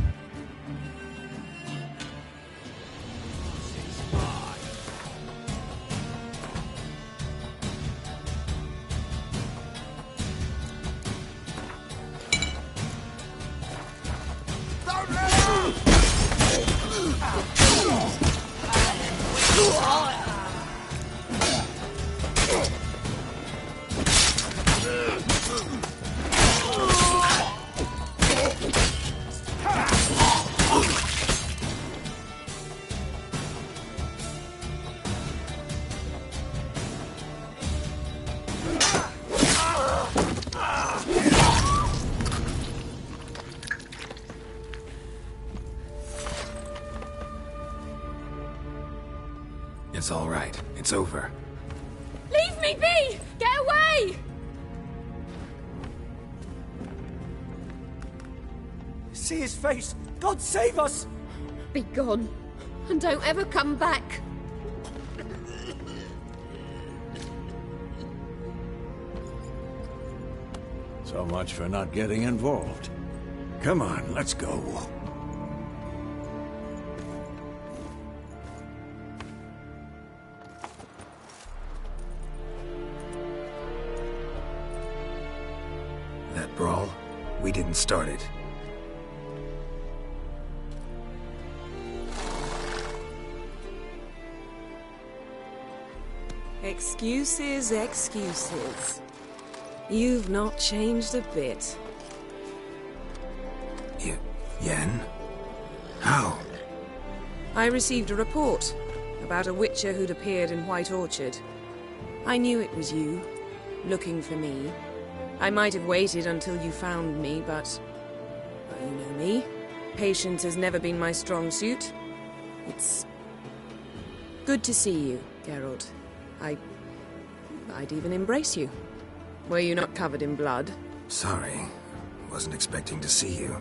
It's all right. It's over. Leave me be! Get away! See his face! God save us! Be gone, and don't ever come back. So much for not getting involved. Come on, let's go. That brawl, we didn't start it. Excuses, excuses. You've not changed a bit. Yen? How? I received a report about a witcher who'd appeared in White Orchard. I knew it was you, looking for me. I might have waited until you found me, but... well, you know me. Patience has never been my strong suit. It's... good to see you, Geralt. I'd even embrace you. Were you not covered in blood? Sorry. Wasn't expecting to see you.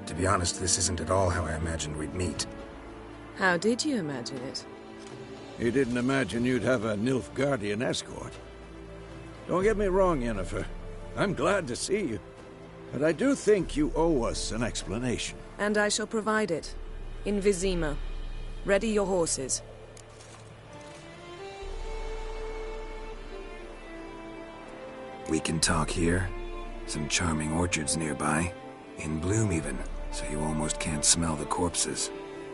To be honest, this isn't at all how I imagined we'd meet. How did you imagine it? You didn't imagine you'd have a Nilfgaardian escort. Don't get me wrong, Yennefer. I'm glad to see you. But I do think you owe us an explanation. And I shall provide it. In Vizima. Ready your horses. We can talk here. Some charming orchards nearby. In bloom even, so you almost can't smell the corpses.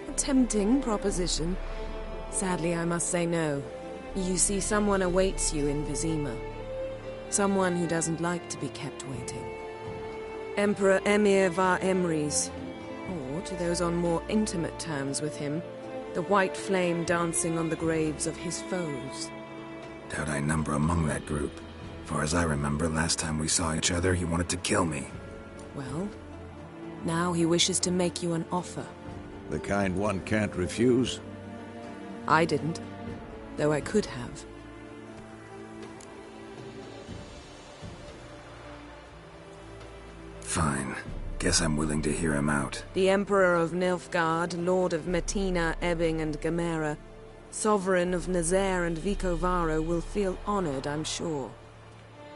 A tempting proposition. Sadly, I must say no. You see, someone awaits you in Vizima. Someone who doesn't like to be kept waiting. Emperor Emir var Emrys. Or, to those on more intimate terms with him, the white flame dancing on the graves of his foes. Doubt I number among that group. Far as I remember, last time we saw each other, he wanted to kill me. Well, now he wishes to make you an offer. The kind one can't refuse? I didn't, though I could have. Fine. Guess I'm willing to hear him out. The Emperor of Nilfgaard, Lord of Metina, Ebbing and Gamera, Sovereign of Nazaire and Vicovaro will feel honored, I'm sure.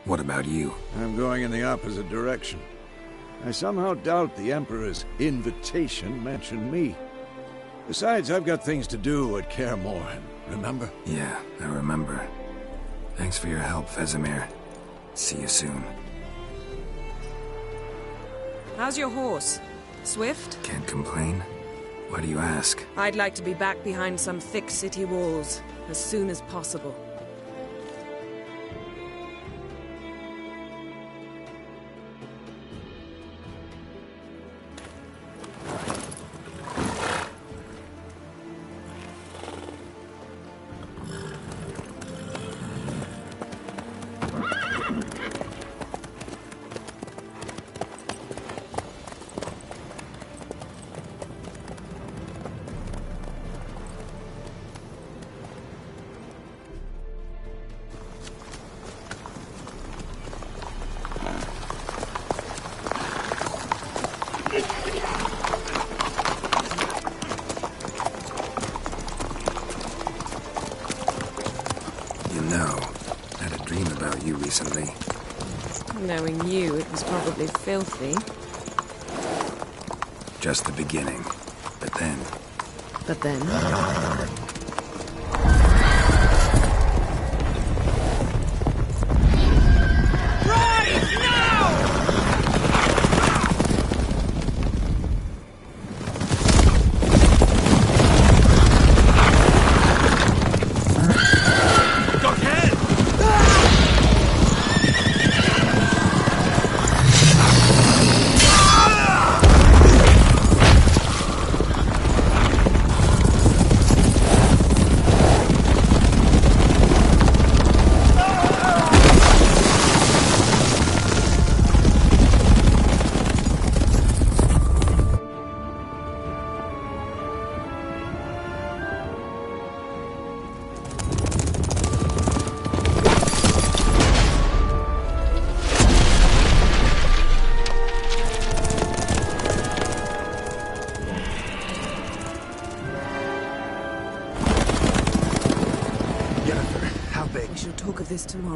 What about you? I'm going in the opposite direction. I somehow doubt the Emperor's invitation mentioned me. Besides, I've got things to do at Kaer Morhen, remember? Yeah, I remember. Thanks for your help, Vesemir. See you soon. How's your horse? Swift? Can't complain. Why do you ask? I'd like to be back behind some thick city walls, as soon as possible. Recently. Knowing you, it was probably filthy. Just the beginning. But then... But then?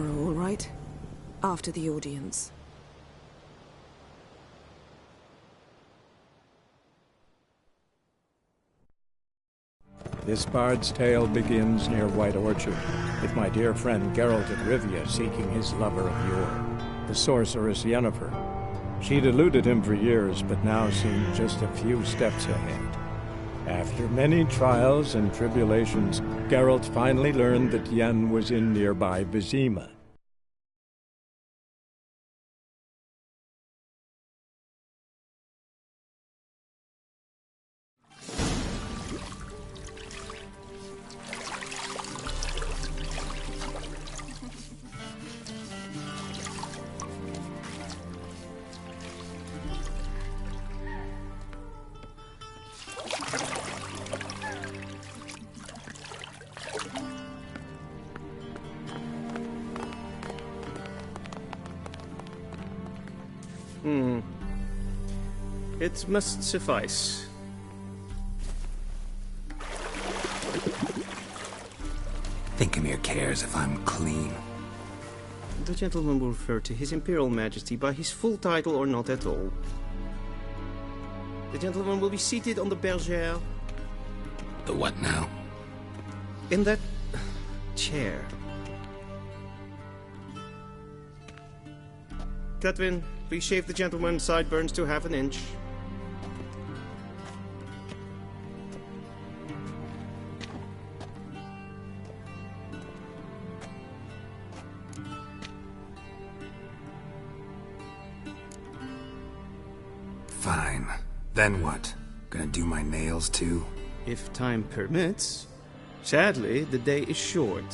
tomorrow, all right? After the audience. This bard's tale begins near White Orchard, with my dear friend Geralt of Rivia seeking his lover of yore, the sorceress Yennefer. She'd eluded him for years, but now seemed just a few steps ahead. After many trials and tribulations, Geralt finally learned that Yen was in nearby Vizima. It must suffice. Thinkamere cares if I'm clean. The gentleman will refer to His Imperial Majesty by his full title or not at all. The gentleman will be seated on the bergère. The what now? In that chair. Catwin, please shave the gentleman's sideburns to half an inch. Fine. Then what? Gonna do my nails too? If time permits. Sadly, the day is short.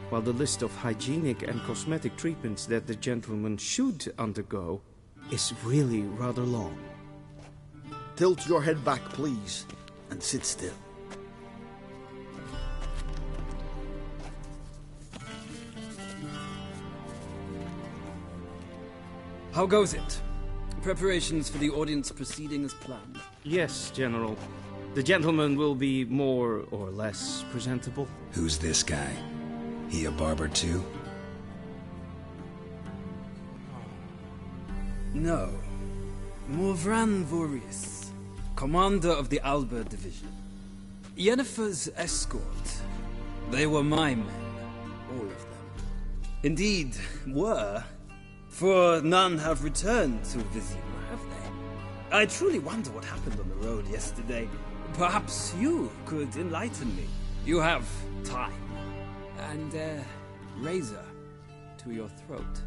While the list of hygienic and cosmetic treatments that the gentleman should undergo is really rather long. Tilt your head back, please, and sit still. How goes it? Preparations for the audience proceeding as planned? Yes, General. The gentleman will be more or less presentable. Who's this guy? He a barber too? No. Morvran Vorius, commander of the Alba Division. Yennefer's escort. They were my men, all of them. Indeed, were. For none have returned to Vizima, have they? I truly wonder what happened on the road yesterday. Perhaps you could enlighten me. You have time. And a razor to your throat.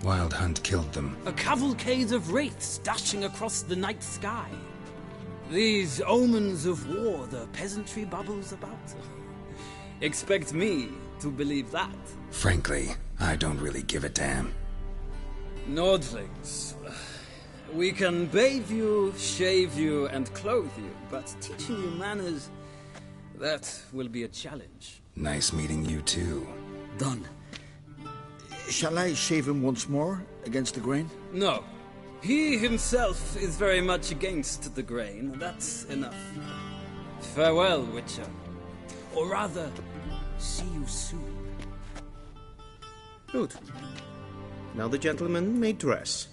Wild Hunt killed them. A cavalcade of wraiths dashing across the night sky. These omens of war the peasantry bubbles about. Expect me to believe that. Frankly, I don't really give a damn. Nordlings. We can bathe you, shave you, and clothe you, but teaching you manners, that will be a challenge. Nice meeting you too. Done. Shall I shave him once more, against the grain? No. He himself is very much against the grain. That's enough. Farewell, Witcher. Or rather, see you soon. Good. Now the gentleman may dress.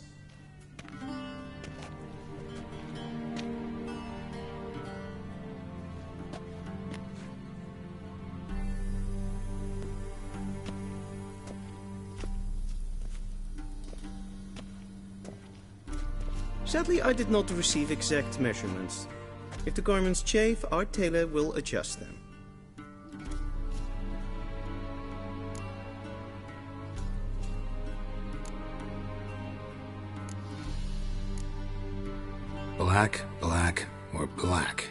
Sadly, I did not receive exact measurements. If the garments chafe, our tailor will adjust them. Black, black, or black?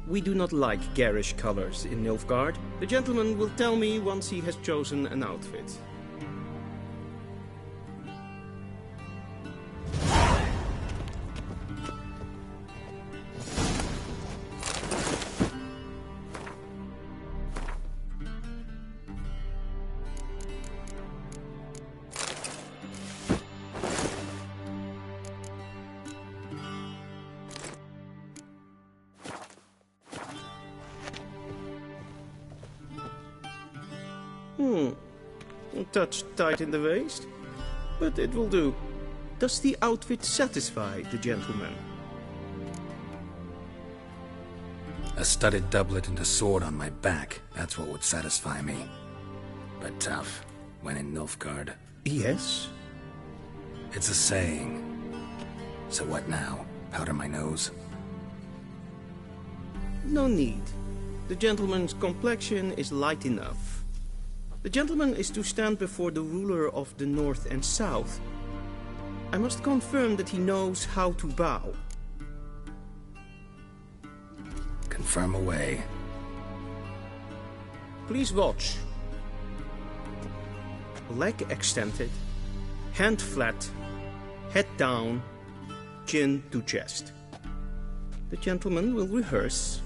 We do not like garish colors in Nilfgaard. The gentleman will tell me once he has chosen an outfit. A touch tight in the waist, but it will do. Does the outfit satisfy the gentleman? A studded doublet and a sword on my back, that's what would satisfy me. But tough, when in Nilfgaard. Yes? It's a saying. So what now? Powder my nose? No need. The gentleman's complexion is light enough. The gentleman is to stand before the ruler of the North and South. I must confirm that he knows how to bow. Confirm away. Please watch. Leg extended, hand flat, head down, chin to chest. The gentleman will rehearse.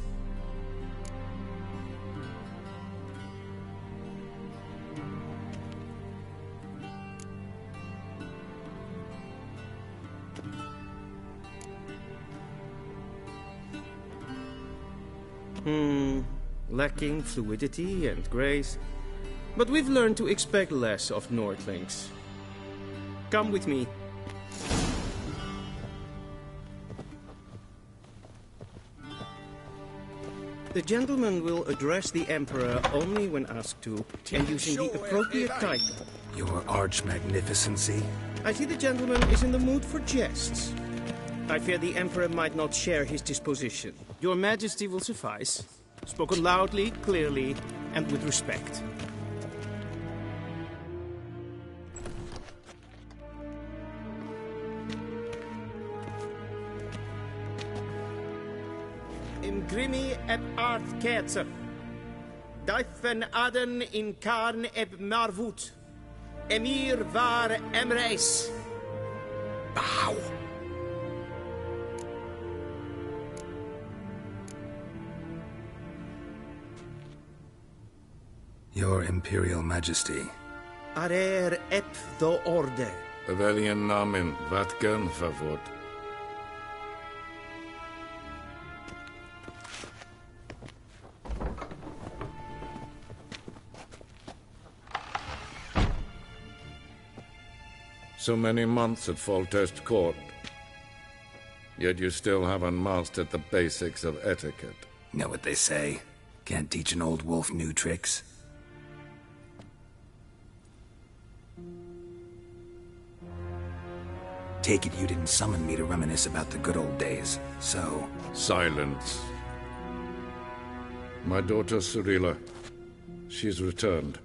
Lacking fluidity and grace. But we've learned to expect less of Nordlings. Come with me. The gentleman will address the Emperor only when asked to, and using the appropriate title. Your arch-magnificency? I see the gentleman is in the mood for jests. I fear the Emperor might not share his disposition. Your Majesty will suffice. Spoken loudly, clearly, and with respect. Imgrimi eb art ketzer. Dijfen aden in karn eb marvoet. Emir var emreis. Bow. Your Imperial Majesty. Arer eb the orde. Weljen namen, wat gern favort. So many months at Foltest Court. Yet you still haven't mastered the basics of etiquette. Know what they say? Can't teach an old wolf new tricks. Take it you didn't summon me to reminisce about the good old days, so... Silence. My daughter Cyrilla, she's returned.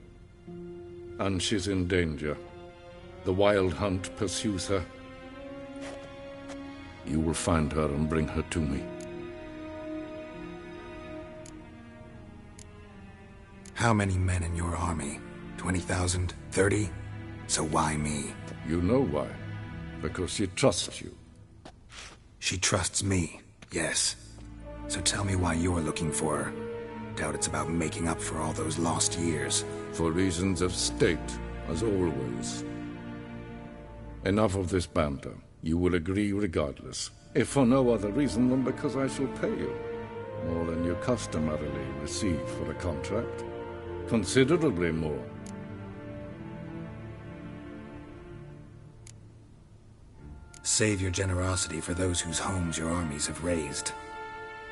And she's in danger. The Wild Hunt pursues her. You will find her and bring her to me. How many men in your army? 20,000? 30? So why me? You know why. Because she trusts you. She trusts me, yes. So tell me why you're looking for her. Doubt it's about making up for all those lost years. For reasons of state, as always. Enough of this banter. You will agree regardless. If for no other reason than because I shall pay you. More than you customarily receive for a contract. Considerably more. Save your generosity for those whose homes your armies have razed.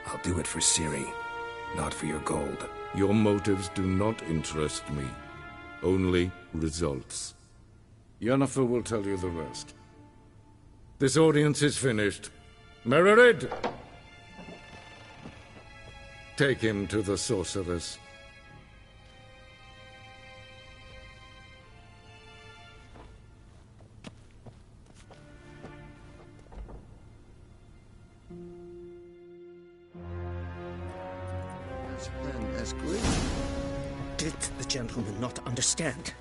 I'll do it for Ciri, not for your gold. Your motives do not interest me. Only results. Yennefer will tell you the rest. This audience is finished. Mererid! Take him to the sorceress. Did the gentleman not understand?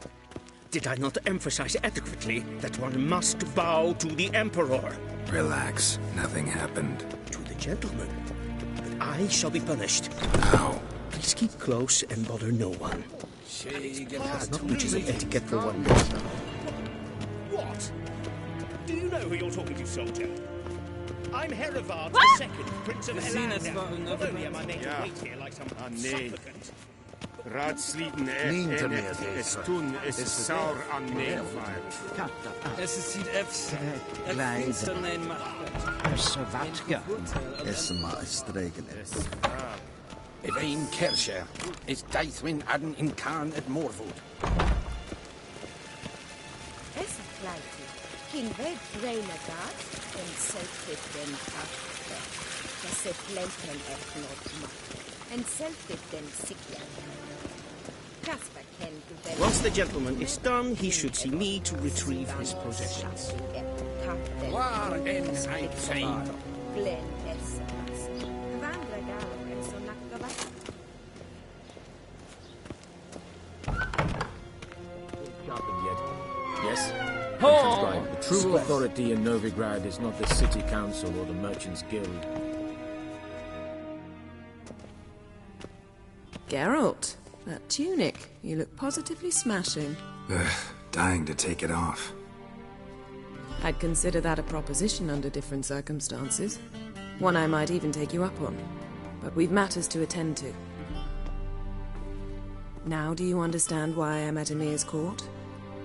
Did I not emphasize adequately that one must bow to the Emperor? Relax. Nothing happened. To the gentleman. But I shall be punished. How? Please keep close and bother no one. Not breaches of etiquette for one. What? Do you know who you're talking to, soldier? I'm Herivard II, Prince of Elander. Not only am I made to wait here like some supplicant, Raadsliden Neemt meer es deze. toen is Is saur het aan meevaar. Es sieht efs. Gleise. Savatka. Is maar streken. Een kersje is Deithwin adden in Kaan het Moorvoet. Essa pleite. King ved vreine gas en selfit den afte. Esse pleiten not matte. En selfit den sikja. Casper kent vel. Once the gentleman is done, he should see me to retrieve his possessions. Waar en zijn. Glen essas. Vandra galop en så nakka vatten. Yes? That's right. The true authority in Novigrad is not the city council or the merchants' guild. Geralt, that tunic. You look positively smashing. Ugh, dying to take it off. I'd consider that a proposition under different circumstances. One I might even take you up on. But we've matters to attend to. Now do you understand why I'm at Emir's court?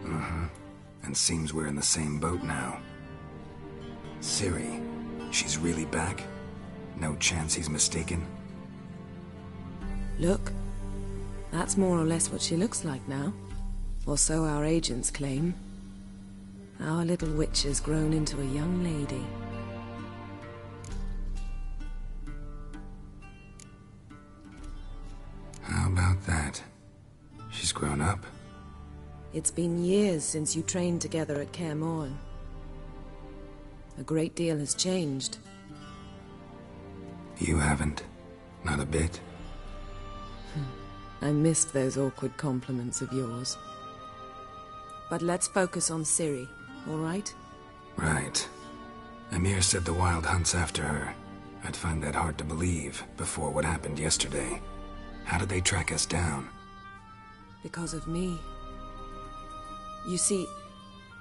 Mm-hmm. And seems we're in the same boat now. Ciri, she's really back? No chance he's mistaken? Look, that's more or less what she looks like now. Or so our agents claim. Our little witch has grown into a young lady. How about that? She's grown up. It's been years since you trained together at Kaer Morhen. A great deal has changed. You haven't. Not a bit. I missed those awkward compliments of yours. But let's focus on Ciri, all right? Right. Emir said the Wild Hunt's after her. I'd find that hard to believe before what happened yesterday. How did they track us down? Because of me. You see,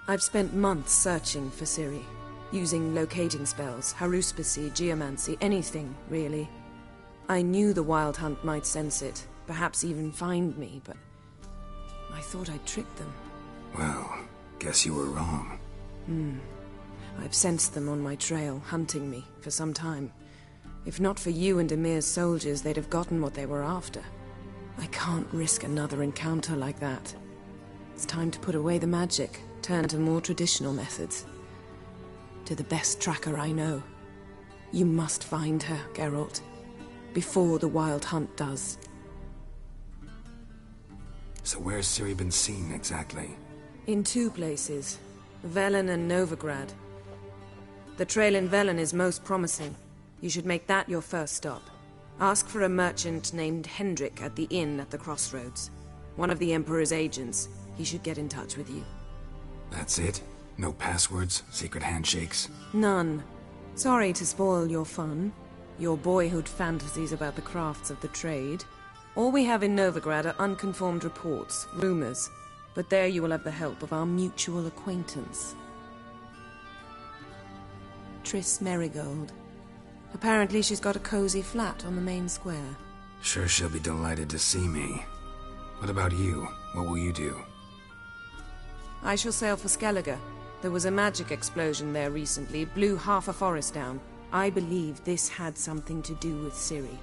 I've spent months searching for Ciri, using locating spells, haruspicy, geomancy, anything, really. I knew the Wild Hunt might sense it, perhaps even find me, but I thought I'd tricked them. Well, guess you were wrong. I've sensed them on my trail, hunting me, for some time. If not for you and Emir's soldiers, they'd have gotten what they were after. I can't risk another encounter like that. It's time to put away the magic, turn to more traditional methods. To the best tracker I know. You must find her, Geralt. Before the Wild Hunt does. So where's Ciri been seen, exactly? In two places. Velen and Novigrad. The trail in Velen is most promising. You should make that your first stop. Ask for a merchant named Hendrik at the inn at the crossroads. One of the Emperor's agents. He should get in touch with you. That's it? No passwords? Secret handshakes? None. Sorry to spoil your fun. Your boyhood fantasies about the crafts of the trade. All we have in Novigrad are unconformed reports, rumors. But there you will have the help of our mutual acquaintance. Triss Merigold. Apparently she's got a cozy flat on the main square. Sure she'll be delighted to see me. What about you? What will you do? I shall sail for Skellige. There was a magic explosion there recently, blew half a forest down. I believe this had something to do with Ciri.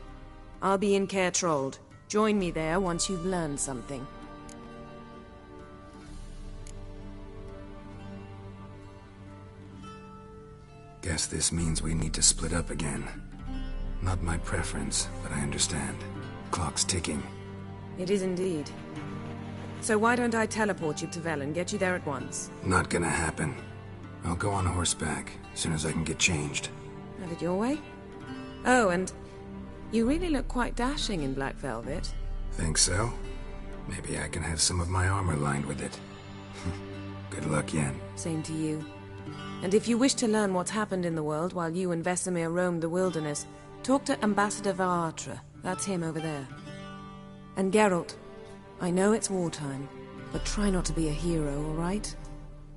I'll be in Caer Trold. Join me there once you've learned something. Guess this means we need to split up again. Not my preference, but I understand. Clock's ticking. It is indeed. So why don't I teleport you to Velen, get you there at once? Not gonna happen. I'll go on horseback, as soon as I can get changed. Have it your way? Oh, and you really look quite dashing in black velvet. Think so? Maybe I can have some of my armor lined with it. Good luck, Yen. Same to you. And if you wish to learn what's happened in the world while you and Vesemir roamed the wilderness, talk to Ambassador Varatra. That's him over there. And Geralt, I know it's wartime, but try not to be a hero, all right?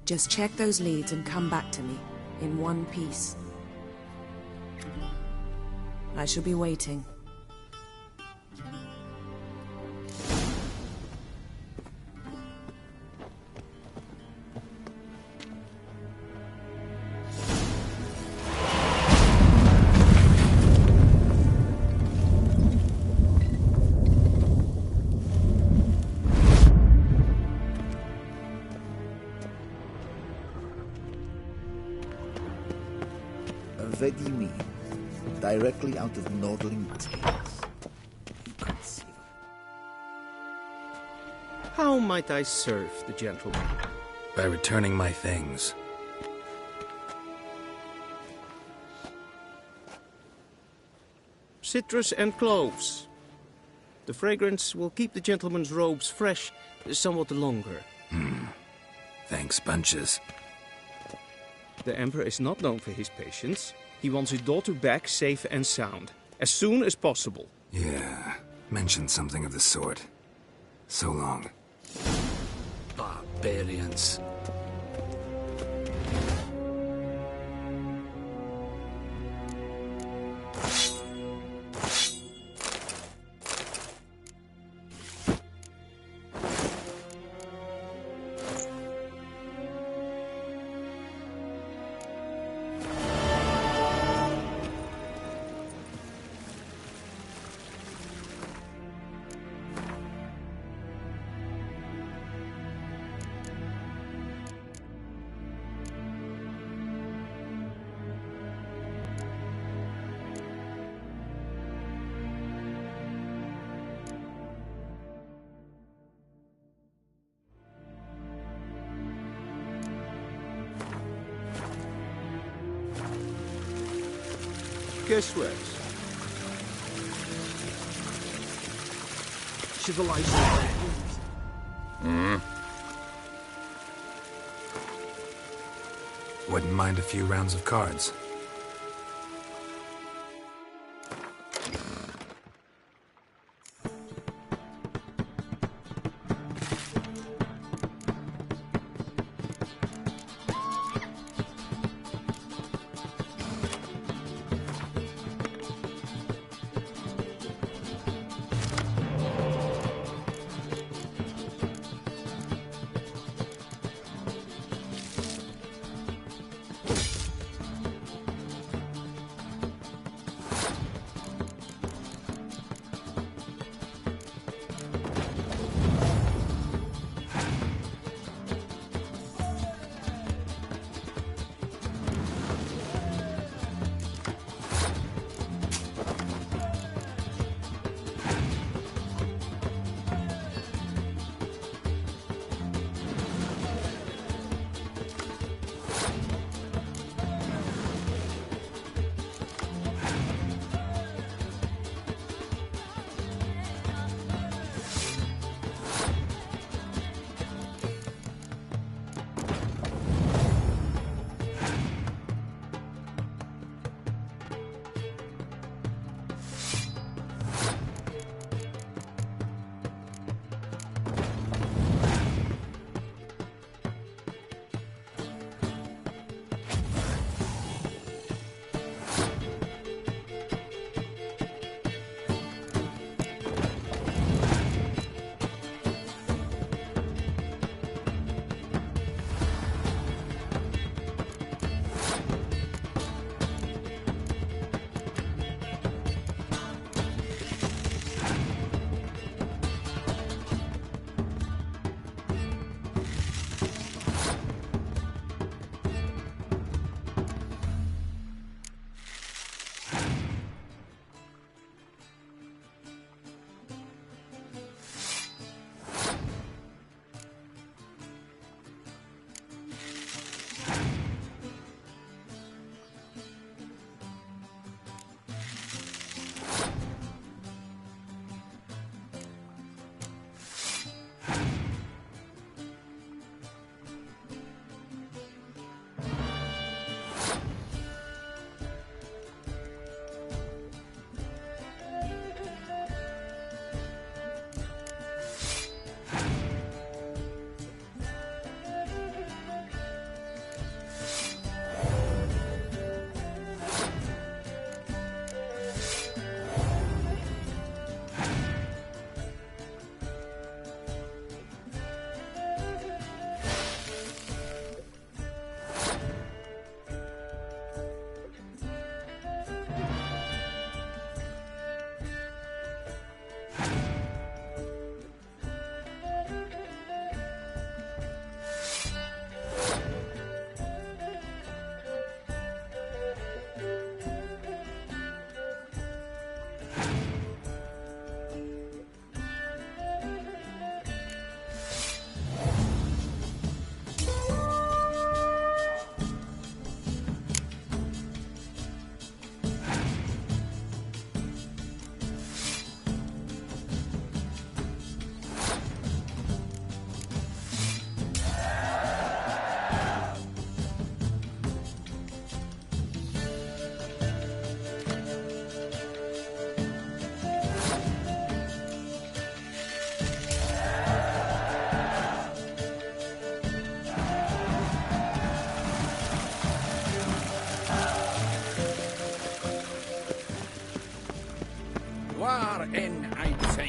Just check those leads and come back to me, in one piece. I shall be waiting. already mean. Directly out of Nordling tales. Inconceivable. How might I serve the gentleman? By returning my things. Citrus and cloves. The fragrance will keep the gentleman's robes fresh somewhat longer. Thanks, bunches. The Emperor is not known for his patience. He wants his daughter back safe and sound, as soon as possible. Yeah, mentioned something of the sort. So long. Barbarians. Guess what? Civilization. Wouldn't mind a few rounds of cards.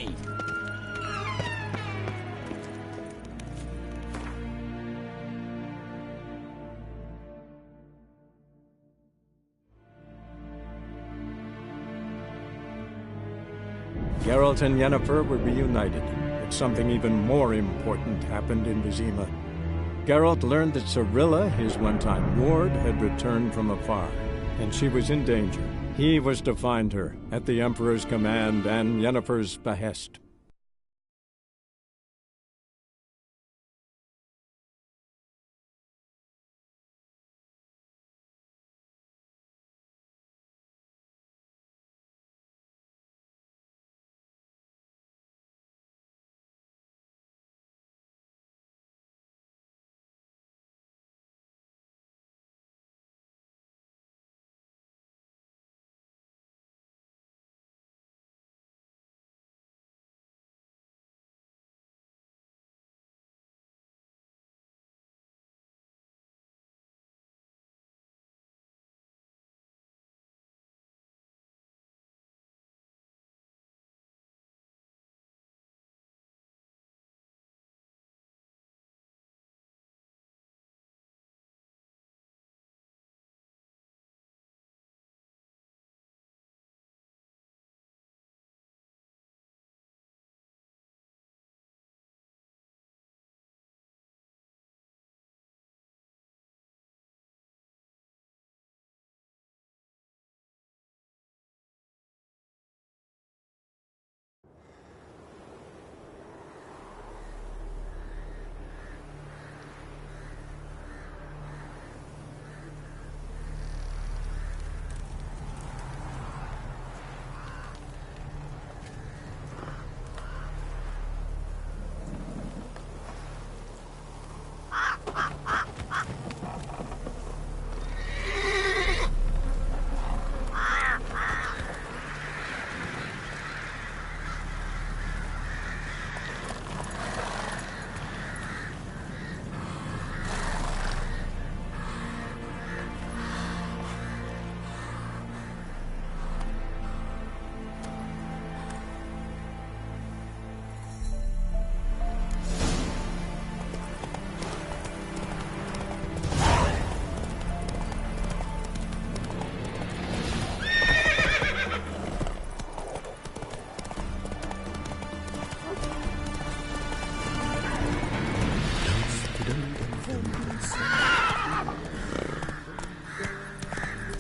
me. Geralt and Yennefer were reunited, but something even more important happened in Vizima. Geralt learned that Cirilla, his one-time ward, had returned from afar, and she was in danger. He was to find her, at the Emperor's command and Yennefer's behest.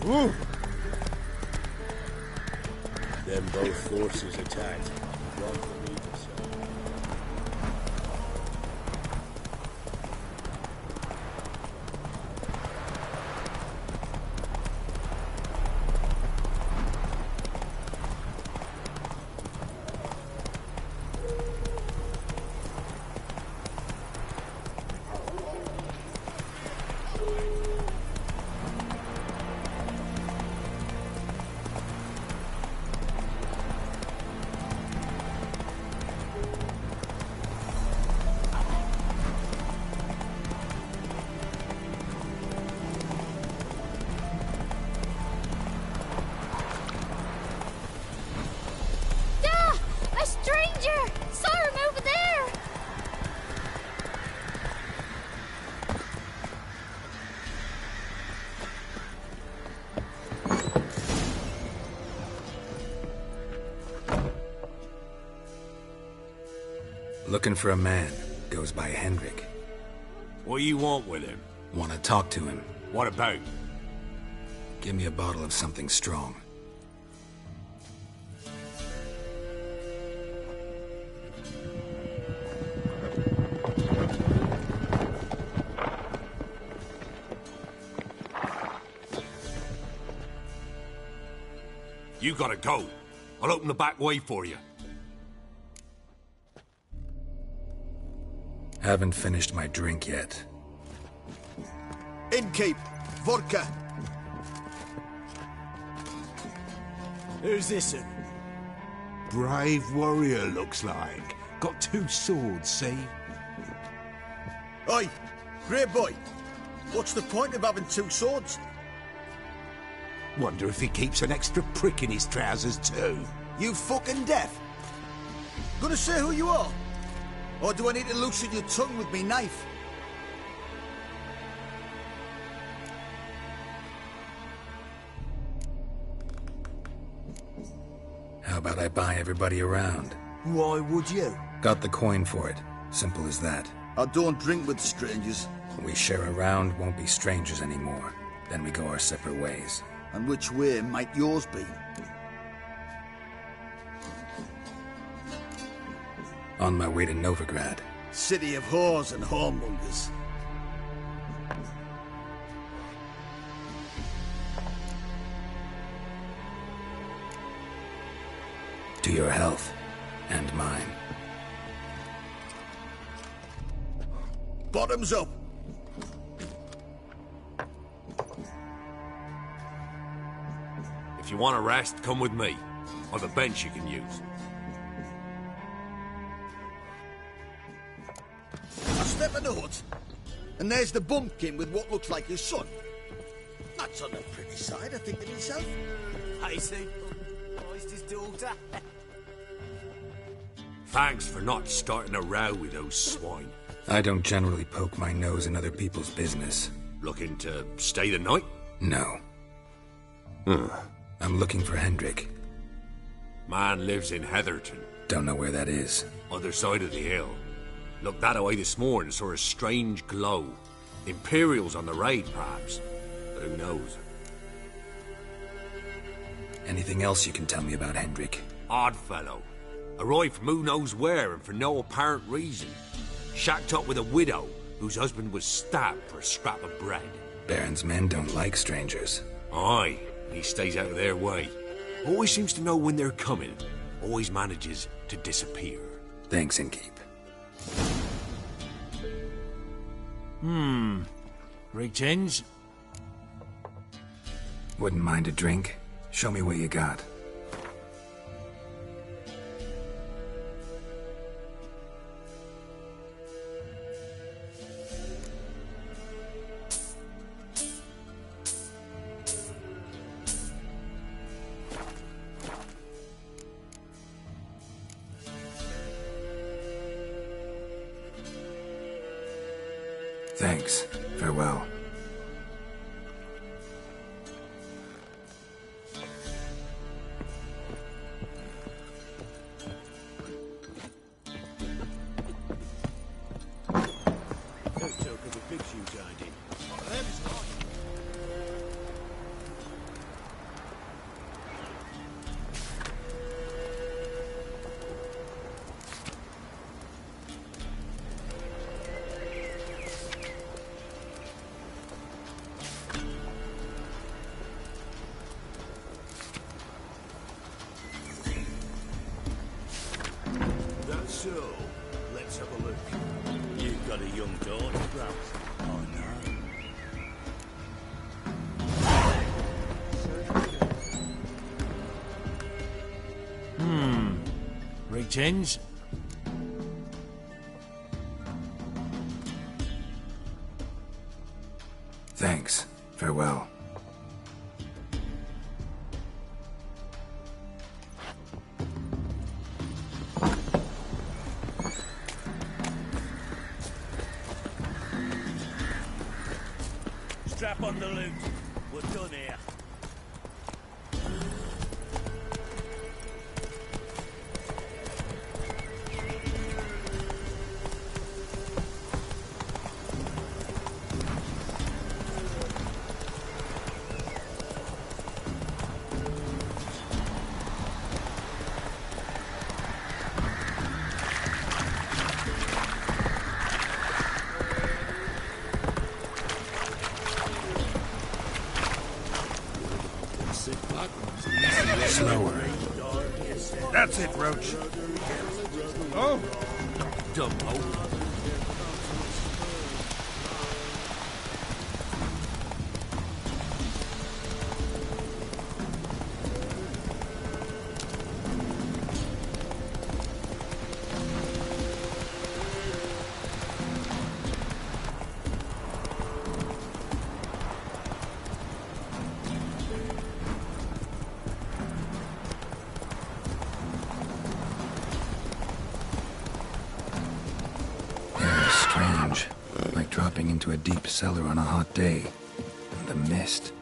Woo! Then both forces attacked. One from either side. Looking for a man. Goes by Hendrik. What do you want with him? Want to talk to him. What about? Give me a bottle of something strong. You gotta go. I'll open the back way for you. Haven't finished my drink yet. Innkeep, vodka. Who's this? Brave warrior, looks like. Got 2 swords, see? Oi, grey boy. What's the point of having 2 swords? Wonder if he keeps an extra prick in his trousers too. You fucking deaf? Gonna say who you are? Or do I need to loosen your tongue with me knife? How about I buy everybody around? Why would you? Got the coin for it. Simple as that. I don't drink with strangers. We share a round, won't be strangers anymore. Then we go our separate ways. And which way might yours be? On my way to Novigrad. City of whores and whoremongers. To your health. And mine. Bottoms up! If you want a rest, come with me. I've a bench you can use. I step in the hut, and there's the bumpkin with what looks like his son. That's on the pretty side, I think to myself. I see. Christ, his daughter. Thanks for not starting a row with those swine. I don't generally poke my nose in other people's business. Looking to stay the night? No. I'm looking for Hendrik. Man lives in Heatherton. Don't know where that is. Other side of the hill. Looked that away this morning, saw a strange glow. Imperials on the raid, perhaps. But who knows? Anything else you can tell me about Hendrik? Odd fellow. Arrived from who knows where and for no apparent reason. Shacked up with a widow whose husband was stabbed for a scrap of bread. Baron's men don't like strangers. Aye, he stays out of their way. Always seems to know when they're coming. Always manages to disappear. Thanks, Innkeep. Greetings. Wouldn't mind a drink? Show me what you got. Thanks. Farewell. So, let's have a look. You've got a young daughter, perhaps? Oh, no. Greetings. Thanks. Farewell. Strap on the loot. We're done here. Slower. That's it, Roach. Oh! Dumbo. dropping into a deep cellar on a hot day. And the mist.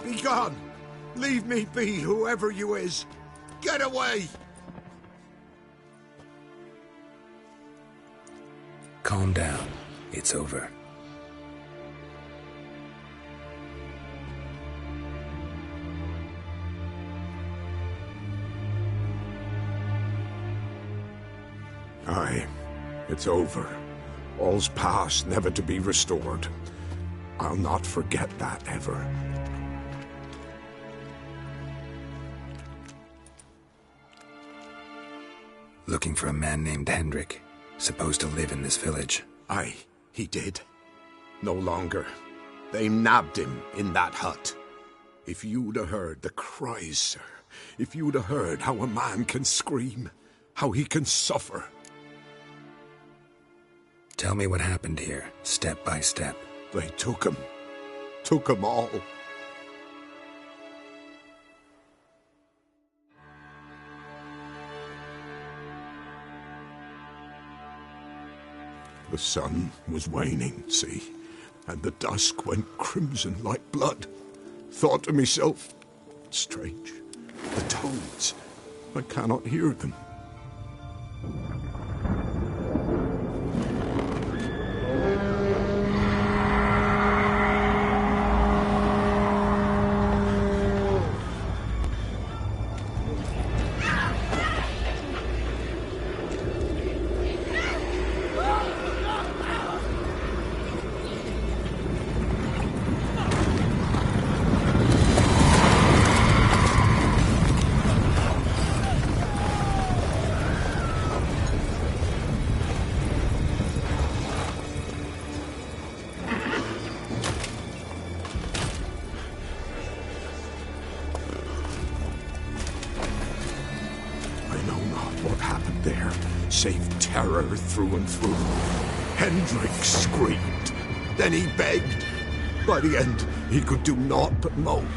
Be gone! Leave me be, whoever you is! Get away! Calm down. It's over. Aye, it's over. All's past, never to be restored. I'll not forget that ever. Looking for a man named Hendrik, supposed to live in this village. Aye, he did. No longer. They nabbed him in that hut. If you'd have heard the cries, sir, if you'd have heard how a man can scream, how he can suffer. Tell me what happened here, step by step. They took him. Took him all. The sun was waning, see, and the dusk went crimson like blood. Thought to myself, strange, the toads, I cannot hear them. Save terror through and through. Hendrik screamed. Then he begged. By the end, he could do naught but moan.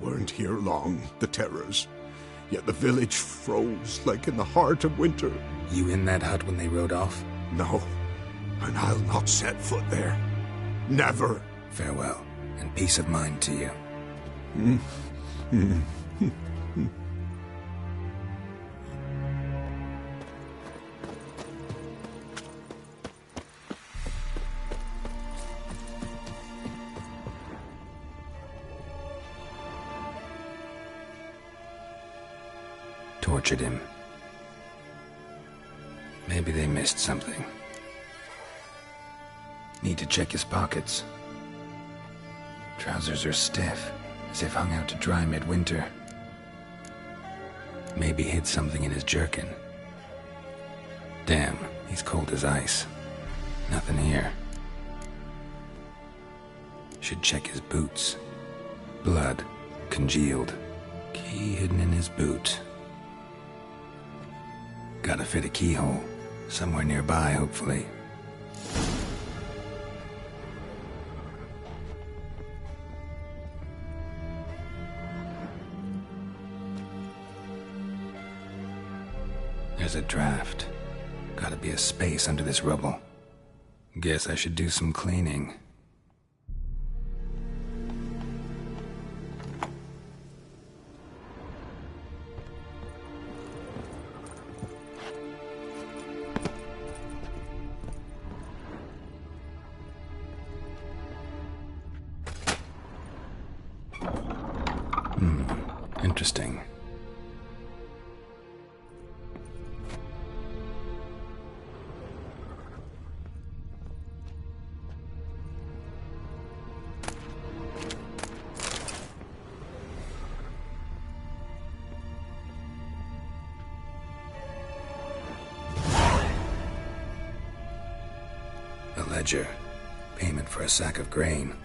Weren't here long, the terrors. Yet the village froze like in the heart of winter. You in that hut when they rode off? No, and I'll not set foot there. Never. Farewell, and peace of mind to you. Tortured him. Maybe they missed something. Need to check his pockets. Trousers are stiff, as if hung out to dry midwinter. Maybe hid something in his jerkin. Damn, he's cold as ice. Nothing here. Should check his boots. Blood, congealed. Key hidden in his boot. Gotta fit a keyhole. Somewhere nearby, hopefully. There's a draft. Gotta be a space under this rubble. Guess I should do some cleaning. Interesting. A ledger. Payment for a sack of grain.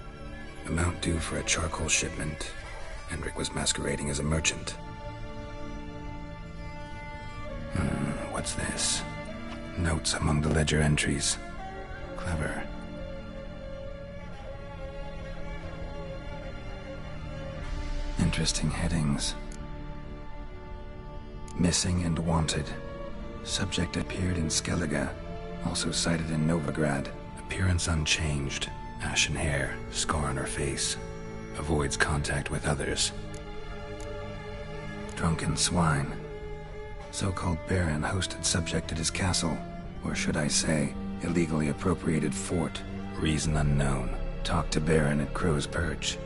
Amount due for a charcoal shipment. Hendrik was masquerading as a merchant. What's this? Notes among the ledger entries. Clever. Interesting headings. Missing and wanted. Subject appeared in Skellige. Also cited in Novigrad. Appearance unchanged. Ashen hair, scar on her face. Avoids contact with others. Drunken swine. So-called Baron hosted subject at his castle. Or should I say, illegally appropriated fort. Reason unknown. Talked to Baron at Crow's Perch.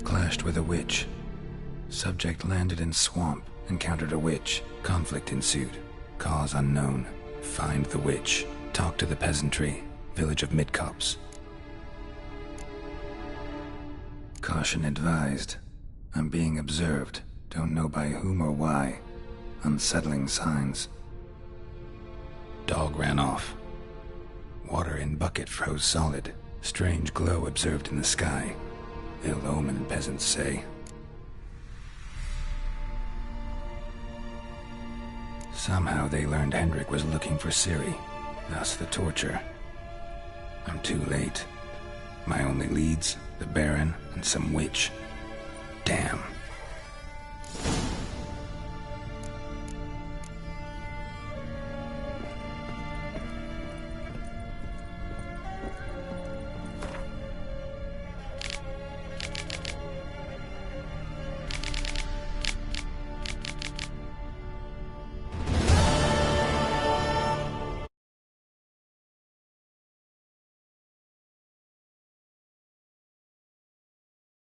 Clashed with a witch. Subject landed in swamp. Encountered a witch. Conflict ensued. Cause unknown. Find the witch. Talk to the peasantry. Village of Midcopse. Caution advised. I'm being observed. Don't know by whom or why. Unsettling signs. Dog ran off. Water in bucket froze solid. Strange glow observed in the sky. Ill omen, peasants say. Somehow they learned Hendrik was looking for Ciri. Thus the torture. I'm too late. My only leads, the Baron and some witch. Damn.